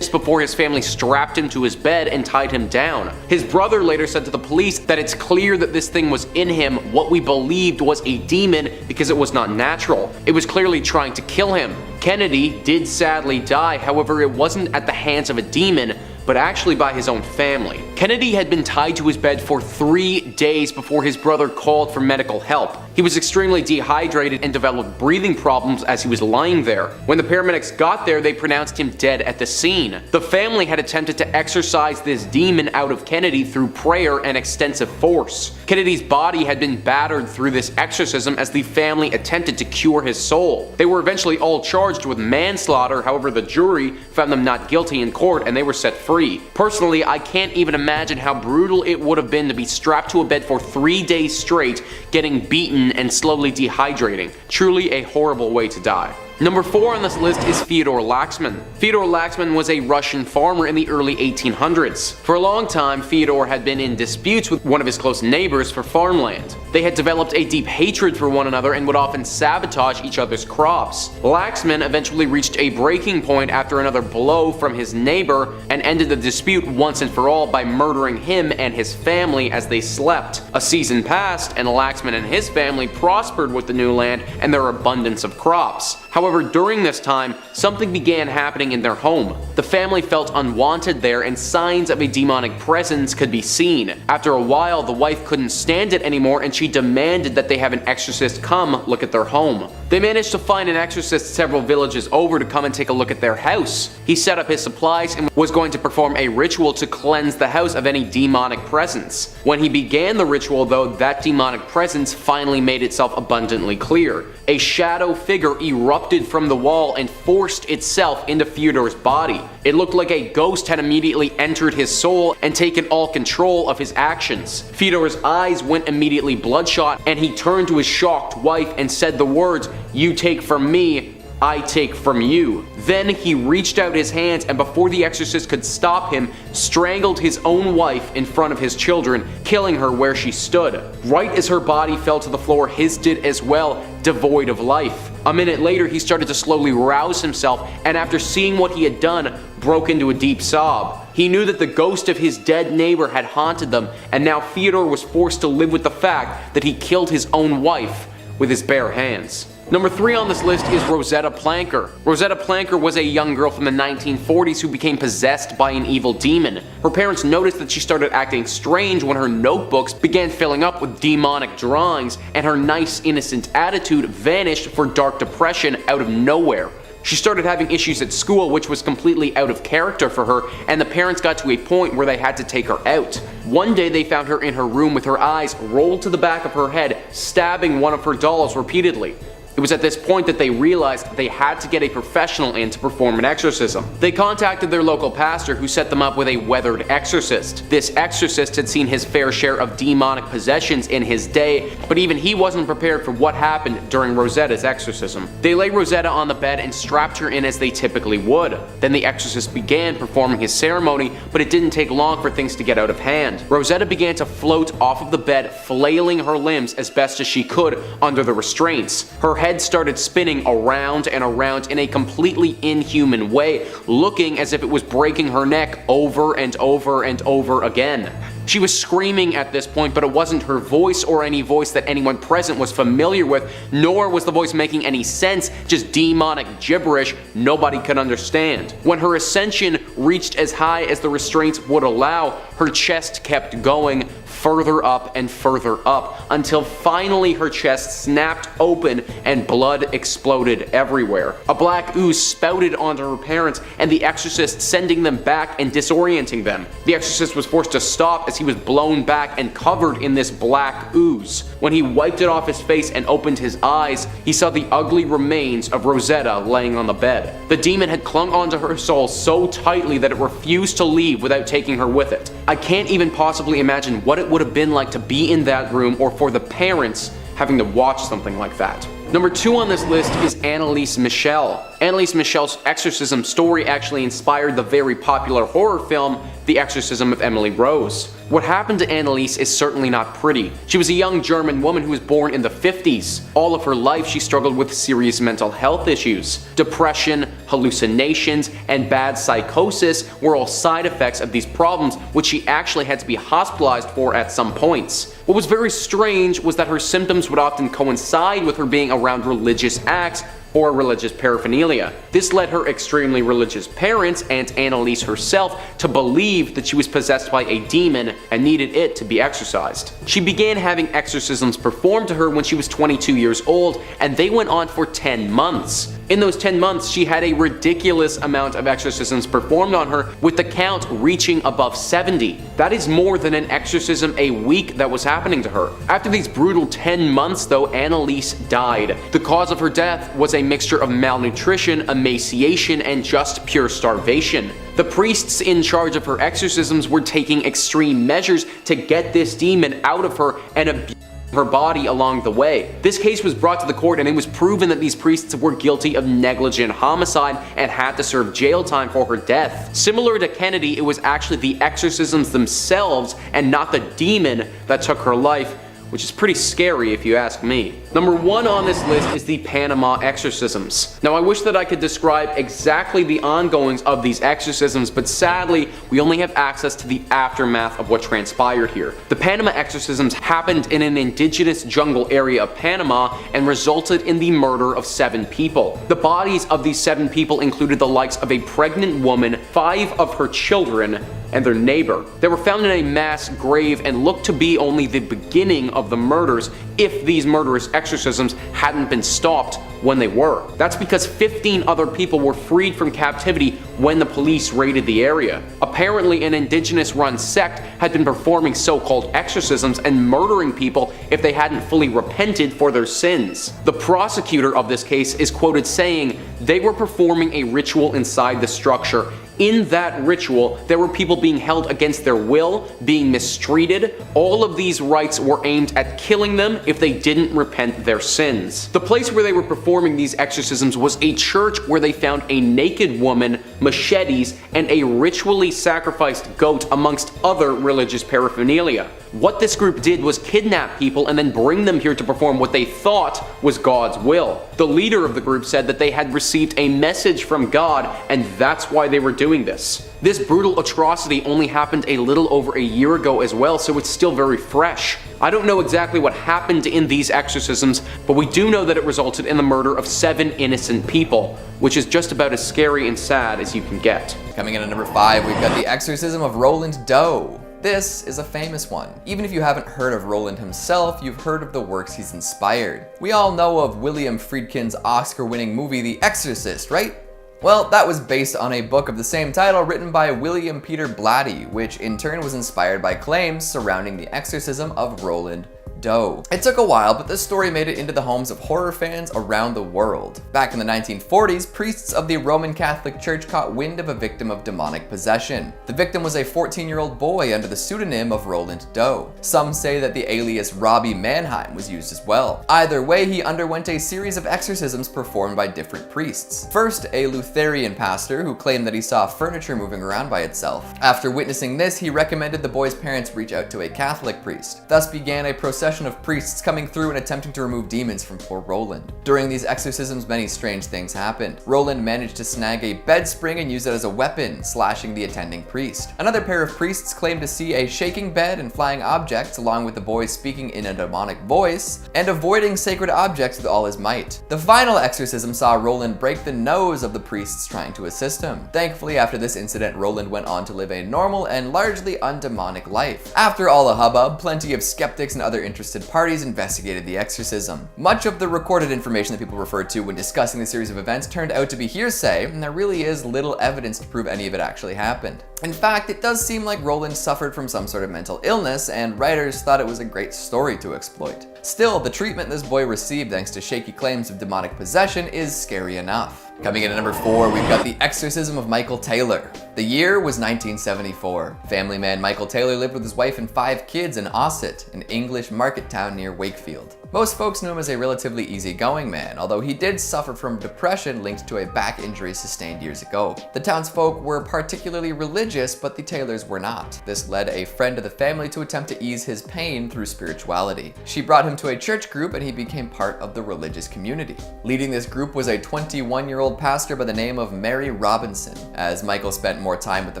Speaker 3: before his family strapped him to his bed and tied him down. His brother later said to the police that it's clear that this thing was in him what we believed was a demon because it was not natural. It was clearly trying to kill him. Kennedy did sadly die, however it wasn't at the hands of a demon, but actually by his own family. Kennedy had been tied to his bed for 3 days before his brother called for medical help. He was extremely dehydrated and developed breathing problems as he was lying there. When the paramedics got there, they pronounced him dead at the scene. The family had attempted to exorcise this demon out of Kennedy through prayer and extensive force. Kennedy's body had been battered through this exorcism as the family attempted to cure his soul. They were eventually all charged with manslaughter, however the jury found them not guilty in court and they were set free. Personally, I can't even imagine how brutal it would have been to be strapped to a bed for 3 days straight, getting beaten and slowly dehydrating. Truly a horrible way to die. Number 4 on this list is Theodore Laxmann. Theodore Laxmann was a Russian farmer in the early 1800s. For a long time, Theodore had been in disputes with one of his close neighbors for farmland. They had developed a deep hatred for one another and would often sabotage each other's crops. Laxmann eventually reached a breaking point after another blow from his neighbor and ended the dispute once and for all by murdering him and his family as they slept. A season passed and Laxmann and his family prospered with the new land and their abundance of crops. However, during this time, something began happening in their home. The family felt unwanted there and signs of a demonic presence could be seen. After a while, the wife couldn't stand it anymore and she demanded that they have an exorcist come look at their home. They managed to find an exorcist several villages over to come and take a look at their house. He set up his supplies and was going to perform a ritual to cleanse the house of any demonic presence. When he began the ritual though, that demonic presence finally made itself abundantly clear. A shadow figure erupted from the wall and forced itself into Theodore's body. It looked like a ghost had immediately entered his soul and taken all control of his actions. Theodore's eyes went immediately bloodshot and he turned to his shocked wife and said the words, "You take from me, I take from you." Then he reached out his hands and before the exorcist could stop him, strangled his own wife in front of his children, killing her where she stood. Right as her body fell to the floor, his did as well, devoid of life. A minute later, he started to slowly rouse himself and after seeing what he had done, broke into a deep sob. He knew that the ghost of his dead neighbor had haunted them and now Theodore was forced to live with the fact that he killed his own wife with his bare hands. Number 3 on this list is Rosetta Planker. Rosetta Planker was a young girl from the 1940s who became possessed by an evil demon. Her parents noticed that she started acting strange when her notebooks began filling up with demonic drawings and her nice innocent attitude vanished for dark depression out of nowhere. She started having issues at school which was completely out of character for her and the parents got to a point where they had to take her out. One day they found her in her room with her eyes rolled to the back of her head, stabbing one of her dolls repeatedly. It was at this point that they realized they had to get a professional in to perform an exorcism. They contacted their local pastor who set them up with a weathered exorcist. This exorcist had seen his fair share of demonic possessions in his day, but even he wasn't prepared for what happened during Rosetta's exorcism. They laid Rosetta on the bed and strapped her in as they typically would. Then the exorcist began performing his ceremony, but it didn't take long for things to get out of hand. Rosetta began to float off of the bed, flailing her limbs as best as she could under the restraints. Her head started spinning around and around in a completely inhuman way, looking as if it was breaking her neck over and over and over again. She was screaming at this point, but it wasn't her voice or any voice that anyone present was familiar with, nor was the voice making any sense, just demonic gibberish nobody could understand. When her ascension reached as high as the restraints would allow, her chest kept going further up and further up, until finally her chest snapped open and blood exploded everywhere. A black ooze spouted onto her parents and the exorcist sending them back and disorienting them. The exorcist was forced to stop as he was blown back and covered in this black ooze. When he wiped it off his face and opened his eyes, he saw the ugly remains of Rosetta laying on the bed. The demon had clung onto her soul so tightly that it refused to leave without taking her with it. I can't even possibly imagine what it would have been like to be in that room or for the parents having to watch something like that. Number 2 on this list is Anneliese Michel. Anneliese Michel's exorcism story actually inspired the very popular horror film The Exorcism of Emily Rose. What happened to Anneliese is certainly not pretty. She was a young German woman who was born in the 50s. All of her life she struggled with serious mental health issues. Depression, hallucinations, and bad psychosis were all side effects of these problems, which she actually had to be hospitalized for at some points. What was very strange was that her symptoms would often coincide with her being around religious acts or religious paraphernalia. This led her extremely religious parents and Anneliese herself to believe that she was possessed by a demon and needed it to be exorcised. She began having exorcisms performed to her when she was 22 years old, and they went on for 10 months. In those 10 months, she had a ridiculous amount of exorcisms performed on her, with the count reaching above 70. That is more than an exorcism a week that was happening to her. After these brutal 10 months though, Anneliese died. The cause of her death was a mixture of malnutrition, emaciation, and just pure starvation. The priests in charge of her exorcisms were taking extreme measures to get this demon out of her and abuse her body along the way. This case was brought to the court and it was proven that these priests were guilty of negligent homicide and had to serve jail time for her death. Similar to Kennedy, it was actually the exorcisms themselves and not the demon that took her life, which is pretty scary if you ask me. Number 1 on this list is the Panama exorcisms. Now I wish that I could describe exactly the ongoings of these exorcisms, but sadly we only have access to the aftermath of what transpired here. The Panama exorcisms happened in an indigenous jungle area of Panama and resulted in the murder of 7 people. The bodies of these 7 people included the likes of a pregnant woman, 5 of her children, and their neighbor. They were found in a mass grave and looked to be only the beginning of the murders if these murderous exorcisms hadn't been stopped when they were. That's because 15 other people were freed from captivity when the police raided the area. Apparently an indigenous-run sect had been performing so-called exorcisms and murdering people if they hadn't fully repented for their sins. The prosecutor of this case is quoted saying they were performing a ritual inside the structure. In that ritual, there were people being held against their will, being mistreated. All of these rites were aimed at killing them if they didn't repent their sins. The place where they were performing these exorcisms was a church where they found a naked woman, machetes, and a ritually sacrificed goat amongst other religious paraphernalia. What this group did was kidnap people and then bring them here to perform what they thought was God's will. The leader of the group said that they had received a message from God and that's why they were doing this. This brutal atrocity only happened a little over a year ago as well, so it's still very fresh. I don't know exactly what happened in these exorcisms, but we do know that it resulted in the murder of 7 innocent people, which is just about as scary and sad as you can get.
Speaker 5: Coming in at number 5, we've got the Exorcism of Roland Doe. This is a famous one. Even if you haven't heard of Roland himself, you've heard of the works he's inspired. We all know of William Friedkin's Oscar-winning movie The Exorcist, right? Well, that was based on a book of the same title written by William Peter Blatty, which in turn was inspired by claims surrounding the exorcism of Roland Doe. It took a while, but this story made it into the homes of horror fans around the world. Back in the 1940s, priests of the Roman Catholic Church caught wind of a victim of demonic possession. The victim was a 14-year-old boy under the pseudonym of Roland Doe. Some say that the alias Robbie Mannheim was used as well. Either way, he underwent a series of exorcisms performed by different priests. First, a Lutheran pastor who claimed that he saw furniture moving around by itself. After witnessing this, he recommended the boy's parents reach out to a Catholic priest. Thus began a procession of priests coming through and attempting to remove demons from poor Roland. During these exorcisms, many strange things happened. Roland managed to snag a bed spring and use it as a weapon, slashing the attending priest. Another pair of priests claimed to see a shaking bed and flying objects, along with the boy speaking in a demonic voice and avoiding sacred objects with all his might. The final exorcism saw Roland break the nose of the priests trying to assist him. Thankfully, after this incident, Roland went on to live a normal and largely undemonic life. After all the hubbub, plenty of skeptics and other interested parties investigated the exorcism. Much of the recorded information that people referred to when discussing the series of events turned out to be hearsay, and there really is little evidence to prove any of it actually happened. In fact, it does seem like Roland suffered from some sort of mental illness, and writers thought it was a great story to exploit. Still, the treatment this boy received thanks to shaky claims of demonic possession is scary enough. Coming in at number 4, we've got the Exorcism of Michael Taylor. The year was 1974. Family man Michael Taylor lived with his wife and 5 kids in Ossett, an English market town near Wakefield. Most folks knew him as a relatively easygoing man, although he did suffer from depression linked to a back injury sustained years ago. The townsfolk were particularly religious, but the Taylors were not. This led a friend of the family to attempt to ease his pain through spirituality. She brought him to a church group and he became part of the religious community. Leading this group was a 21-year-old pastor by the name of Mary Robinson. As Michael spent more time with the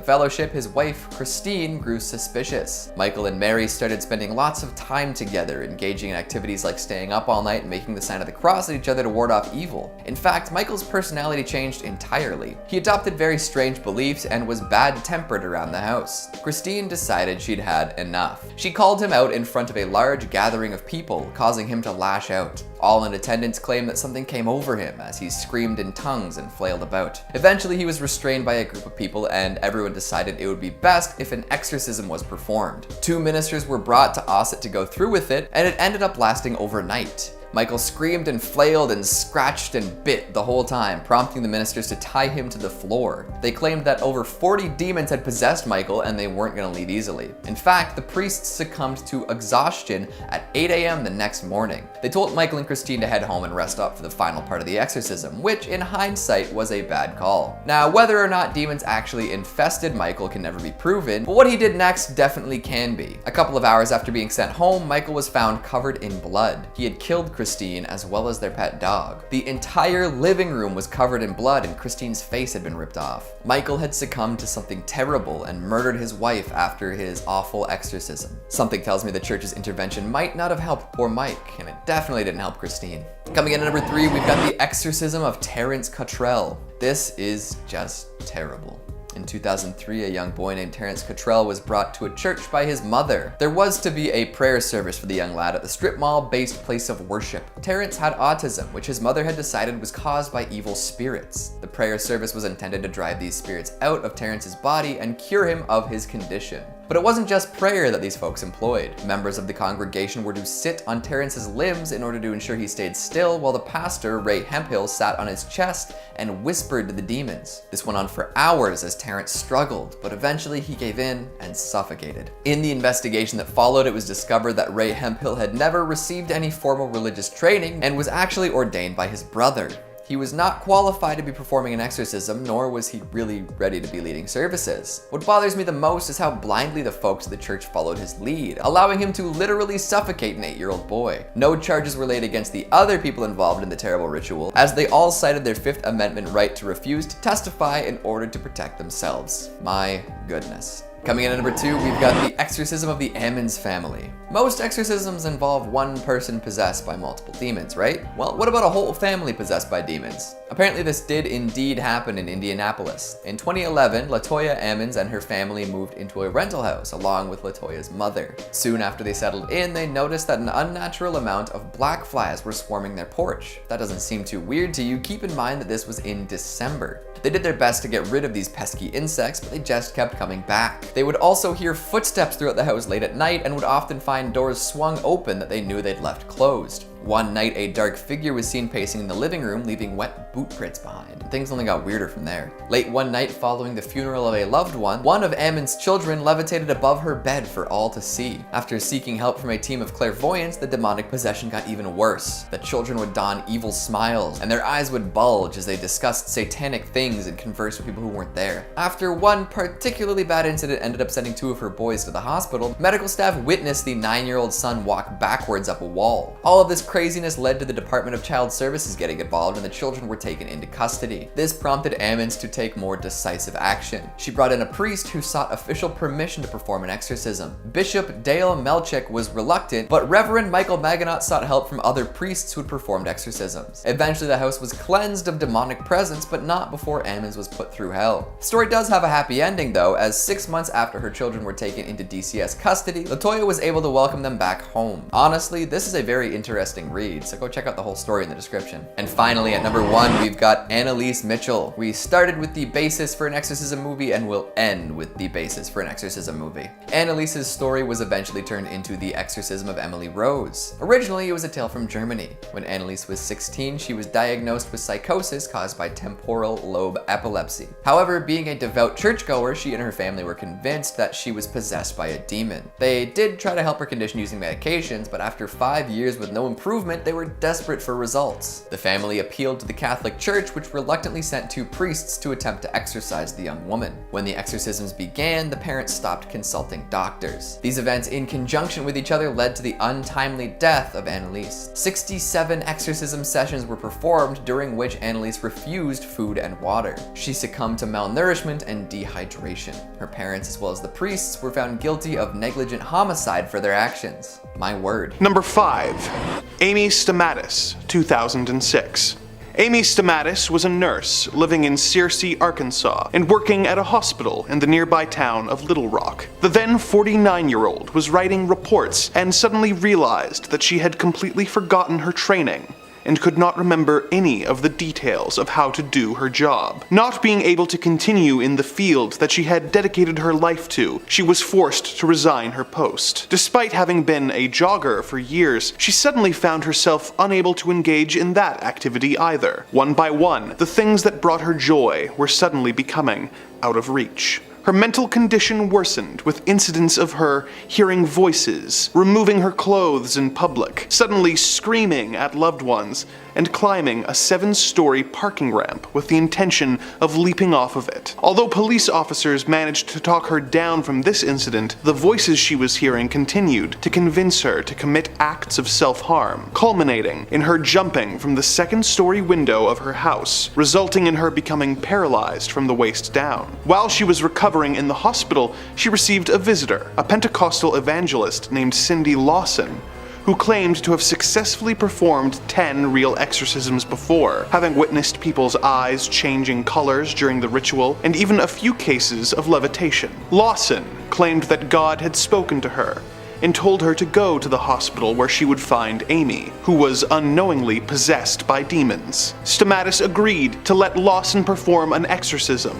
Speaker 5: fellowship, his wife, Christine, grew suspicious. Michael and Mary started spending lots of time together, engaging in activities like staying up all night and making the sign of the cross at each other to ward off evil. In fact, Michael's personality changed entirely. He adopted very strange beliefs and was bad-tempered around the house. Christine decided she'd had enough. She called him out in front of a large gathering of people, causing him to lash out. All in attendance claimed that something came over him as he screamed in tongues and flailed about. Eventually, he was restrained by a group of people and everyone decided it would be best if an exorcism was performed. 2 ministers were brought to Ossett to go through with it, and it ended up lasting overnight. Michael screamed and flailed and scratched and bit the whole time, prompting the ministers to tie him to the floor. They claimed that over 40 demons had possessed Michael and they weren't going to leave easily. In fact, the priests succumbed to exhaustion at 8 a.m. the next morning. They told Michael and Christine to head home and rest up for the final part of the exorcism, which in hindsight was a bad call. Now, whether or not demons actually infested Michael can never be proven, but what he did next definitely can be. A couple of hours after being sent home, Michael was found covered in blood. He had killed Christine as well as their pet dog. The entire living room was covered in blood and Christine's face had been ripped off. Michael had succumbed to something terrible and murdered his wife after his awful exorcism. Something tells me the church's intervention might not have helped poor Mike, and it definitely didn't help Christine. Coming in at number 3, we've got the Exorcism of Terrence Cottrell. This is just terrible. In 2003, a young boy named Terrence Cottrell was brought to a church by his mother. There was to be a prayer service for the young lad at the strip mall-based place of worship. Terrence had autism, which his mother had decided was caused by evil spirits. The prayer service was intended to drive these spirits out of Terrence's body and cure him of his condition. But it wasn't just prayer that these folks employed. Members of the congregation were to sit on Terrence's limbs in order to ensure he stayed still, while the pastor, Ray Hemphill, sat on his chest and whispered to the demons. This went on for hours as Terrence struggled, but eventually he gave in and suffocated. In the investigation that followed, it was discovered that Ray Hemphill had never received any formal religious training and was actually ordained by his brother. He was not qualified to be performing an exorcism, nor was he really ready to be leading services. What bothers me the most is how blindly the folks of the church followed his lead, allowing him to literally suffocate an 8-year-old boy. No charges were laid against the other people involved in the terrible ritual, as they all cited their Fifth Amendment right to refuse to testify in order to protect themselves. My goodness. Coming in at number 2, we've got the Exorcism of the Ammons family. Most exorcisms involve one person possessed by multiple demons, right? Well, what about a whole family possessed by demons? Apparently this did indeed happen in Indianapolis. In 2011, LaToya Ammons and her family moved into a rental house along with LaToya's mother. Soon after they settled in, they noticed that an unnatural amount of black flies were swarming their porch. If that doesn't seem too weird to you, keep in mind that this was in December. They did their best to get rid of these pesky insects, but they just kept coming back. They would also hear footsteps throughout the house late at night and would often find doors swung open that they knew they'd left closed. One night, a dark figure was seen pacing in the living room, leaving wet boot prints behind. Things only got weirder from there. Late one night, following the funeral of a loved one of Ammons' children levitated above her bed for all to see. After seeking help from a team of clairvoyants, the demonic possession got even worse. The children would don evil smiles, and their eyes would bulge as they discussed satanic things and conversed with people who weren't there. After one particularly bad incident ended up sending 2 of her boys to the hospital, medical staff witnessed the 9-year-old son walk backwards up a wall. All of this craziness led to the Department of Child Services getting involved, and the children were taken into custody. This prompted Ammons to take more decisive action. She brought in a priest who sought official permission to perform an exorcism. Bishop Dale Melchick was reluctant, but Reverend Michael Maginot sought help from other priests who had performed exorcisms. Eventually the house was cleansed of demonic presence, but not before Ammons was put through hell. The story does have a happy ending though, as 6 months after her children were taken into DCS custody, LaToya was able to welcome them back home. Honestly, this is a very interesting read, so go check out the whole story in the description. And finally, at number 1, we've got Anneliese Michel. We started with the basis for an exorcism movie and will end with the basis for an exorcism movie. Anneliese's story was eventually turned into The Exorcism of Emily Rose. Originally, it was a tale from Germany. When Anneliese was 16, she was diagnosed with psychosis caused by temporal lobe epilepsy. However, being a devout churchgoer, she and her family were convinced that she was possessed by a demon. They did try to help her condition using medications, but after 5 years with no improvement, they were desperate for results. The family appealed to the Catholic Church, which reluctantly sent 2 priests to attempt to exorcise the young woman. When the exorcisms began, the parents stopped consulting doctors. These events, in conjunction with each other, led to the untimely death of Anneliese. 67 exorcism sessions were performed, during which Anneliese refused food and water. She succumbed to malnourishment and dehydration. Her parents, as well as the priests, were found guilty of negligent homicide for their actions. My word.
Speaker 6: Number 5. Amy Stamatis, 2006. Amy Stamatis was a nurse living in Searcy, Arkansas, and working at a hospital in the nearby town of Little Rock. The then 49-year-old was writing reports and suddenly realized that she had completely forgotten her training and could not remember any of the details of how to do her job. Not being able to continue in the field that she had dedicated her life to, she was forced to resign her post. Despite having been a jogger for years, she suddenly found herself unable to engage in that activity either. One by one, the things that brought her joy were suddenly becoming out of reach. Her mental condition worsened with incidents of her hearing voices, removing her clothes in public, suddenly screaming at loved ones, and climbing a 7-story parking ramp with the intention of leaping off of it. Although police officers managed to talk her down from this incident, the voices she was hearing continued to convince her to commit acts of self-harm, culminating in her jumping from the 2nd-story window of her house, resulting in her becoming paralyzed from the waist down. While she was recovering in the hospital, she received a visitor, a Pentecostal evangelist named Cindy Lawson, who claimed to have successfully performed 10 real exorcisms before, having witnessed people's eyes changing colors during the ritual, and even a few cases of levitation. Lawson claimed that God had spoken to her and told her to go to the hospital where she would find Amy, who was unknowingly possessed by demons. Stamatis agreed to let Lawson perform an exorcism,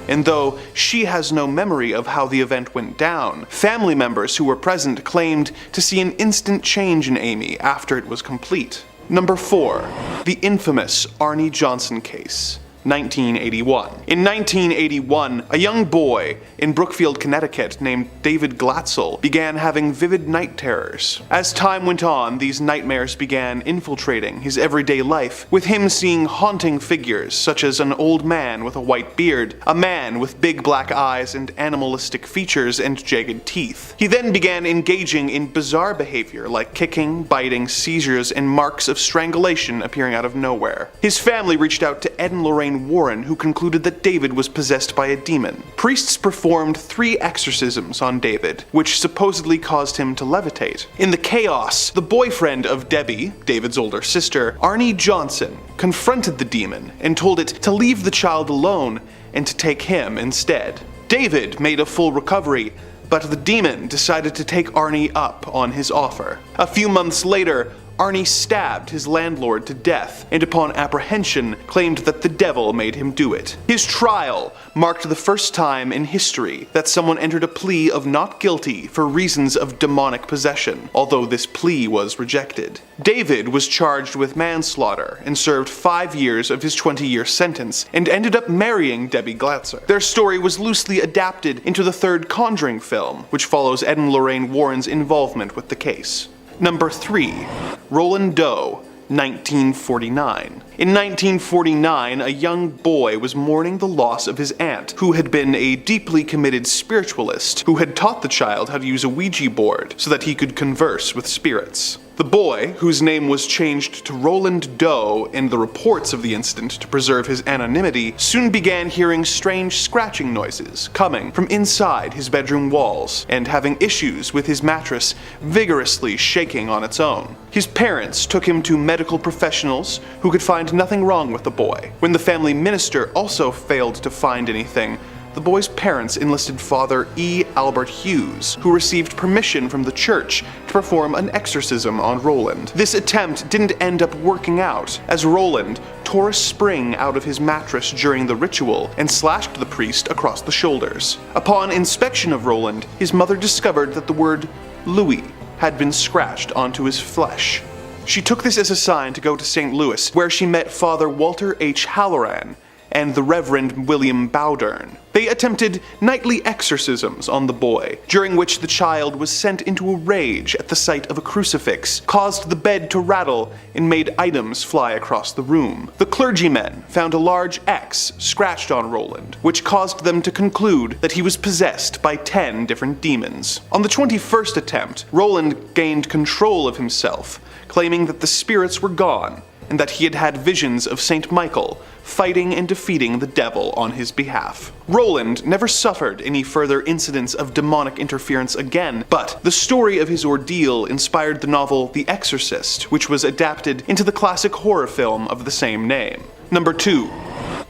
Speaker 6: and though she has no memory of how the event went down, family members who were present claimed to see an instant change in Amy after it was complete. Number 4. The infamous Arne Johnson case. 1981. In 1981, a young boy in Brookfield, Connecticut named David Guthlac began having vivid night terrors. As time went on, these nightmares began infiltrating his everyday life, with him seeing haunting figures such as an old man with a white beard, a man with big black eyes and animalistic features and jagged teeth. He then began engaging in bizarre behavior like kicking, biting, seizures, and marks of strangulation appearing out of nowhere. His family reached out to Ed and Lorraine Warren, who concluded that David was possessed by a demon. Priests performed 3 exorcisms on David, which supposedly caused him to levitate. In the chaos, the boyfriend of Debbie, David's older sister, Arne Johnson, confronted the demon and told it to leave the child alone and to take him instead. David made a full recovery, but the demon decided to take Arne up on his offer. A few months later, Arne stabbed his landlord to death, and upon apprehension claimed that the devil made him do it. His trial marked the first time in history that someone entered a plea of not guilty for reasons of demonic possession, although this plea was rejected. David was charged with manslaughter and served 5 years of his 20-year sentence, and ended up marrying Debbie Guthlac. Their story was loosely adapted into the 3rd Conjuring film, which follows Ed and Lorraine Warren's involvement with the case. Number 3. Roland Doe, 1949. In 1949, a young boy was mourning the loss of his aunt, who had been a deeply committed spiritualist who had taught the child how to use a Ouija board so that he could converse with spirits. The boy, whose name was changed to Roland Doe in the reports of the incident to preserve his anonymity, soon began hearing strange scratching noises coming from inside his bedroom walls, and having issues with his mattress vigorously shaking on its own. His parents took him to medical professionals who could find nothing wrong with the boy. When the family minister also failed to find anything, the boy's parents enlisted Father E. Albert Hughes, who received permission from the church to perform an exorcism on Roland. This attempt didn't end up working out, as Roland tore a spring out of his mattress during the ritual and slashed the priest across the shoulders. Upon inspection of Roland, his mother discovered that the word Louis had been scratched onto his flesh. She took this as a sign to go to St. Louis, where she met Father Walter H. Halloran and the Reverend William Bowdern. They attempted nightly exorcisms on the boy, during which the child was sent into a rage at the sight of a crucifix, caused the bed to rattle, and made items fly across the room. The clergymen found a large X scratched on Roland, which caused them to conclude that he was possessed by 10 different demons. On the 21st attempt, Roland gained control of himself, claiming that the spirits were gone, and that he had had visions of St. Michael fighting and defeating the devil on his behalf. Roland never suffered any further incidents of demonic interference again, but the story of his ordeal inspired the novel The Exorcist, which was adapted into the classic horror film of the same name. Number 2.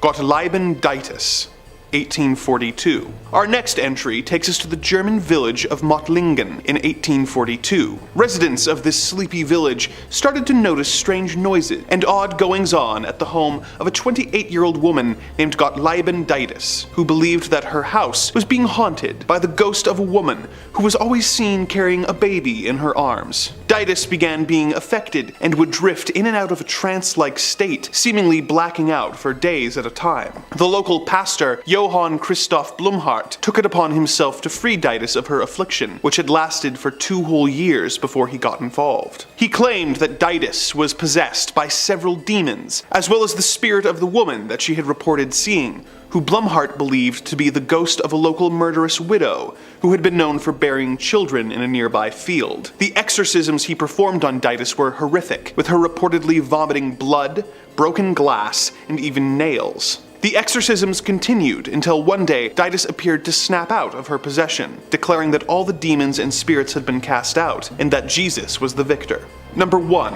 Speaker 6: Gothlac. 1842. Our next entry takes us to the German village of Mottlingen in 1842. Residents of this sleepy village started to notice strange noises and odd goings-on at the home of a 28-year-old woman named Guthlac, who believed that her house was being haunted by the ghost of a woman who was always seen carrying a baby in her arms. Ditis began being affected and would drift in and out of a trance-like state, seemingly blacking out for days at a time. The local pastor, Johann Christoph Blumhardt, took it upon himself to free Ditis of her affliction, which had lasted for 2 whole years before he got involved. He claimed that Ditis was possessed by several demons, as well as the spirit of the woman that she had reported seeing, who Blumhardt believed to be the ghost of a local murderous widow who had been known for burying children in a nearby field. The exorcisms he performed on Ditis were horrific, with her reportedly vomiting blood, broken glass, and even nails. The exorcisms continued until one day Ditis appeared to snap out of her possession, declaring that all the demons and spirits had been cast out and that Jesus was the victor. Number 1.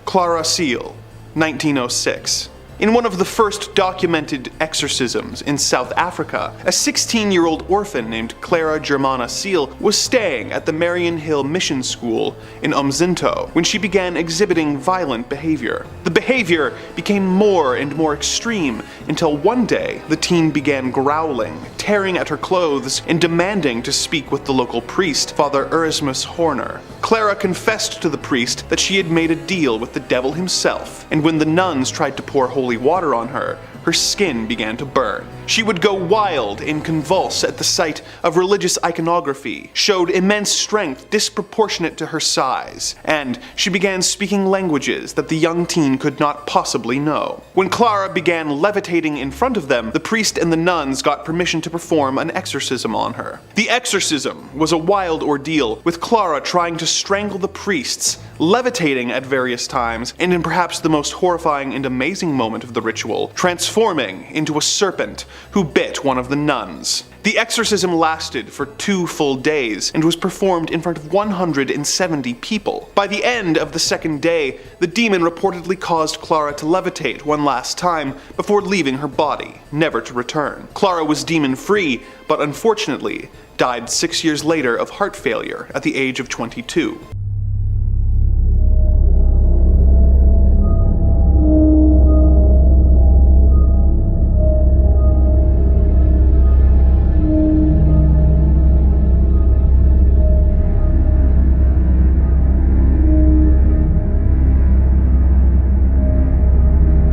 Speaker 6: Clara Cele, 1906. In one of the first documented exorcisms in South Africa, a 16-year-old orphan named Clara Germana Cele was staying at the Marion Hill Mission School in Umzinto when she began exhibiting violent behavior. The behavior became more and more extreme until one day the teen began growling, tearing at her clothes, and demanding to speak with the local priest, Father Erasmus Horner. Clara confessed to the priest that she had made a deal with the devil himself, and when the nuns tried to pour holy water on her, her skin began to burn. She would go wild and convulse at the sight of religious iconography, showed immense strength disproportionate to her size, and she began speaking languages that the young teen could not possibly know. When Clara began levitating in front of them, the priest and the nuns got permission to perform an exorcism on her. The exorcism was a wild ordeal, with Clara trying to strangle the priests, levitating at various times, and in perhaps the most horrifying and amazing moment of the ritual, transforming into a serpent who bit one of the nuns. The exorcism lasted for 2 full days and was performed in front of 170 people. By the end of the second day, the demon reportedly caused Clara to levitate one last time before leaving her body, never to return. Clara was demon-free, but unfortunately died 6 years later of heart failure at the age of 22.